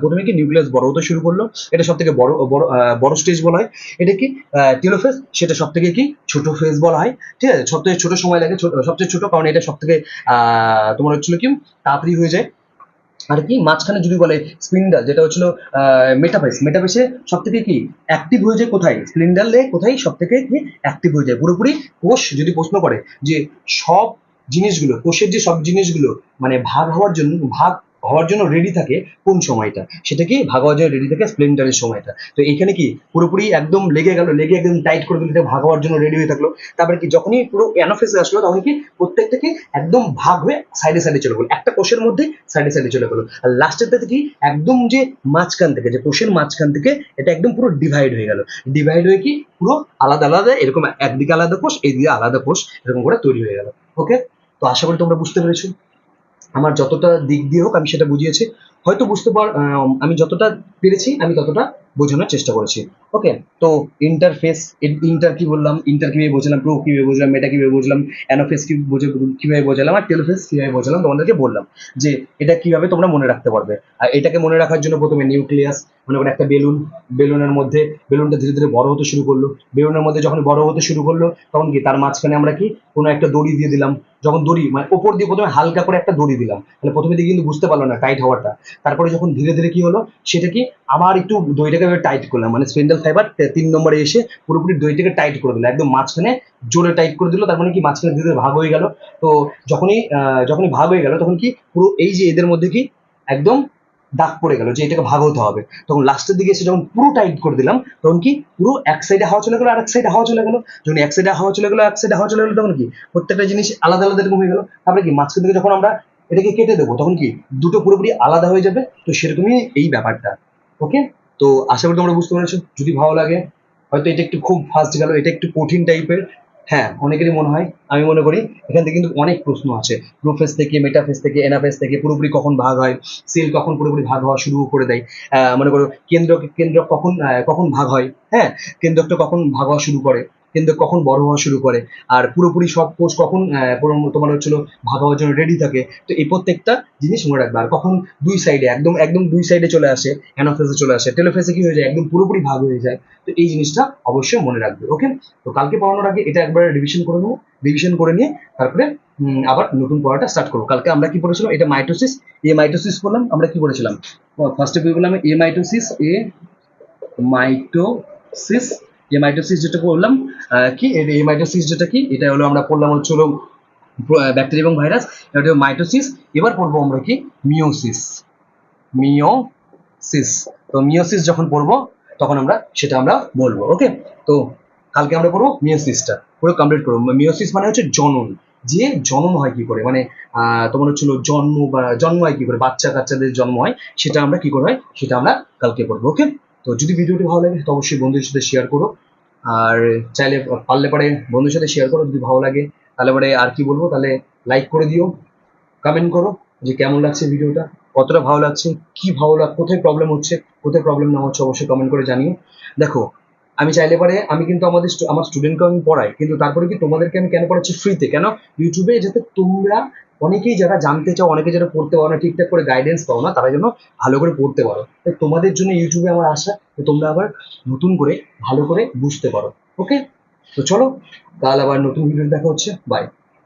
A: প্রথমে কি নিউক্লিয়াস বড় হতে শুরু করলো, এটা সব থেকে বড় বড় বড় স্টেজ বলা হয়। এটা কি টেলোফেজ, সেটা সব থেকে কি ছোট ফেজ বলা হয়। ঠিক আছে, সব থেকে ছোট সময় লাগে, সবচেয়ে ছোট, কারণ এটা সব থেকে তোমার হচ্ছিল কি তাড়াতাড়ি হয়ে যায়। আর কি মাঝখানে যদি বলে স্পিন্ডাল, যেটা হচ্ছিল মেটাফেসে সব থেকে কি অ্যাক্টিভ হয়ে যায় কোথায়, স্পিন্ডালে কোথায় সব থেকে কি অ্যাক্টিভ হয়ে যায় পুরোপুরি। কোষ যদি প্রশ্ন করে যে সব জিনিসগুলো, কোষের যে সব জিনিসগুলো মানে ভাগ হওয়ার জন্য রেডি থাকে কোন সময়টা, সেটা কি ভাগ হওয়ার জন্য রেডি থাকে স্প্লেন্ডারের সময়টা। তো এইখানে কি পুরোপুরি একদম লেগে গেল, লেগে একদম টাইট করে দিলে ভাগ হওয়ার জন্য রেডি হয়ে থাকলো। তারপরে কি যখনই পুরো অ্যানাফেসে আসলো তখন কি প্রত্যেকটা কি একদম ভাগ হয়ে সাইডে সাইডে চলে গেলো, একটা কোষের মধ্যে সাইডে সাইডে চলে গেলো। আর লাস্টেরটাতে কি একদম যে মাঝখান থেকে, যে কোষের মাঝখান থেকে এটা একদম পুরো ডিভাইড হয়ে গেল, ডিভাইড হয়ে কি পুরো আলাদা আলাদা এরকম একদিকে আলাদা কোষ, এইদিকে আলাদা কোষ এরকম করে তৈরি হয়ে গেল। ওকে, তো আশা করি তোমরা বুঝতে পেরেছো। আমার যতটা দিক দিয়ে হোক আমি সেটা বুঝিয়েছি, হয়তো আমি যতটা পেরেছি আমি ততটা বোঝানোর চেষ্টা করেছি। ওকে, তো ইন্টারফেস, ইন্টার কি বললাম, ইন্টার কিভাবে বোঝালাম, প্রো কিভাবে বুঝলাম, মেটা কিভাবে বুঝলাম, অ্যানোফেস কিভাবে বোঝালাম, আর টেলোফেস কিভাবে বোঝালাম, তোমাদেরকে বললাম যে এটা কিভাবে তোমরা মনে রাখতে পারবে। আর এটাকে মনে রাখার জন্য প্রথমে নিউক্লিয়াস, মনে করো একটা বেলুনের মধ্যে বেলুনটা ধীরে ধীরে বড় হতে শুরু করলো, বেলুনের মধ্যে যখন বড় হতে শুরু করলো তখন কি তার মাঝখানে আমরা কি কোনো একটা দড়ি দিয়ে দিলাম। যখন দড়ি মানে ওপর দিয়ে প্রথমে হালকা করে একটা দড়ি দিলাম, তাহলে প্রথমে দিকে কিন্তু বুঝতে পারলো না টাইট হওয়াটা। তারপরে যখন ধীরে ধীরে কি হলো, সেটা কি আবার একটু দড়িটাকে টাইট করলাম, মানে স্পেন্ডেল ফাইবার 3 নম্বরে এসে পুরোপুরি দড়িটাকে টাইট করে দিল, একদম মাঝখানে জোরে টাইট করে দিল। তার মানে কি মাঝখানে ধীরে ধীরে ভাগ হয়ে গেল। তো যখনই ভাগ হয়ে গেল তখন কি পুরো এই যে এদের মধ্যে কি একদম দাগ পড়ে গেল যে এটাকে ভাগ হতে হবে। তখন লাস্টের দিকে এসে যখন পুরো টাইট করে দিলাম তখন কি পুরো এক সাইডে হাওয়া চলে গেলো আর এক সাইডে হাওয়া চলে গেলো। যখন এক সাইডে হাওয়া চলে গেলো এক সাইডে হাওয়া চলে গেলো তখন কি প্রত্যেকটা জিনিস আলাদা আলাদা এরকম হয়ে গেলো। তারপরে কি মাঝখান থেকে যখন আমরা এটাকে কেটে দেবো তখন কি দুটো পুরোপুরি আলাদা হয়ে যাবে। তো সেরকমই এই ব্যাপারটা। ওকে, তো আশা করি তোমরা বুঝতে পেরেছো। যদি ভালো লাগে, হয়তো এটা একটু খুব ফাস্ট গেল, এটা একটু কঠিন টাইপের, হ্যাঁ অনেকেরই মনে হয়, আমি মনে করি এখান থেকে কিন্তু অনেক প্রশ্ন আছে। প্রোফেস থেকে, মেটাফেস থেকে, এনাফেস থেকে পুরোপুরি কখন ভাগ হয়, সেল কখন পুরোপুরি ভাগ হওয়া শুরু করে দেয়, মনে করো কেন্দ্র কখন ভাগ হয়, হ্যাঁ কেন্দ্রকটা কখন ভাগ হওয়া শুরু করে, কেন্দ্র কখন বড় হওয়া শুরু করে, আর পুরোপুরি সব কোষ কখন তোমার হচ্ছিল ভাগ হওয়ার জন্য রেডি থাকে। তো এই প্রত্যেকটা জিনিস মনে রাখবে। আর কখন দুই সাইডে একদম দুই সাইডে চলে আসে, অ্যানাফেসে চলে আসে, টেলোফেসে কি হয়ে যায় একদম পুরোপুরি ভাগ হয়ে যায়। তো এই জিনিসটা অবশ্যই মনে রাখবে। ওকে, তো কালকে পড়ানোর আগে এটা একবার রিভিশন করে নেবো, রিভিশন করে নিয়ে তারপরে আবার নতুন পড়াটা স্টার্ট করবো। কালকে আমরা কি পড়েছিলাম, এটা মাইটোসিস, মাইটোসিস বললাম, আমরা কি পড়েছিলাম ফার্স্টে কি বললাম, মাইটোসিস, মাইটোসিস, মাইটোসিস যেটা বললাম কি মাইটোসিস যেটা কি, এটা হলো আমরা পড়লাম হচ্ছে হলো ব্যাকটেরিয়া এবং ভাইরাস, এটা হলো মাইটোসিস। এবার পড়বো আমরা কি মিওসিস, মিওসিস। তো মিওসিস যখন পড়বো তখন সেটা আমরা বলবো। ওকে, তো কালকে আমরা পড়বো মিওসিসটা পুরো কমপ্লিট করবো। মিওসিস মানে হচ্ছে জনন, যে জনন হয় কি করে, মানে তোমার হচ্ছিল জন্ম হয় কি করে, বাচ্চা কাচ্চাদের জন্ম হয়, সেটা আমরা কি করে হয় সেটা আমরা কালকে পড়বো। ওকে, তো যদি ভিডিওটি ভালো লাগে তো অবশ্যই বন্ধুদের সাথে শেয়ার করো, আর চাইলে পারলে পরে বন্ধুদের সাথে শেয়ার করো। যদি ভালো লাগে তাহলে পরে আর কি বলবো, তাহলে লাইক করে দিও, কমেন্ট করো যে কেমন লাগছে ভিডিওটা, কতটা ভালো লাগছে, কি ভালো লাগ, কোথায় প্রবলেম হচ্ছে, কোথায় প্রবলেম না হচ্ছে অবশ্যই কমেন্ট করে জানিও। দেখো আমি চাইলে পারে আমি কিন্তু আমার স্টুডেন্টকে আমি পড়াই, কিন্তু তারপরে কি তোমাদেরকে আমি কেন পড়াচ্ছি ফ্রিতে, কেন ইউটিউবে, যাতে তোমরা অনেকেই যারা জানতে চাও, অনেকে যারা পড়তে পারো না, ঠিকঠাক করে গাইডেন্স পাও না, তারা যেন ভালো করে পড়তে পারো। তাই তোমাদের জন্য ইউটিউবে আমার আশা যে তোমরা আবার নতুন করে ভালো করে বুঝতে পারো। ওকে, তো চলো তাহলে আবার নতুন ভিডিও দেখা হচ্ছে, বাই।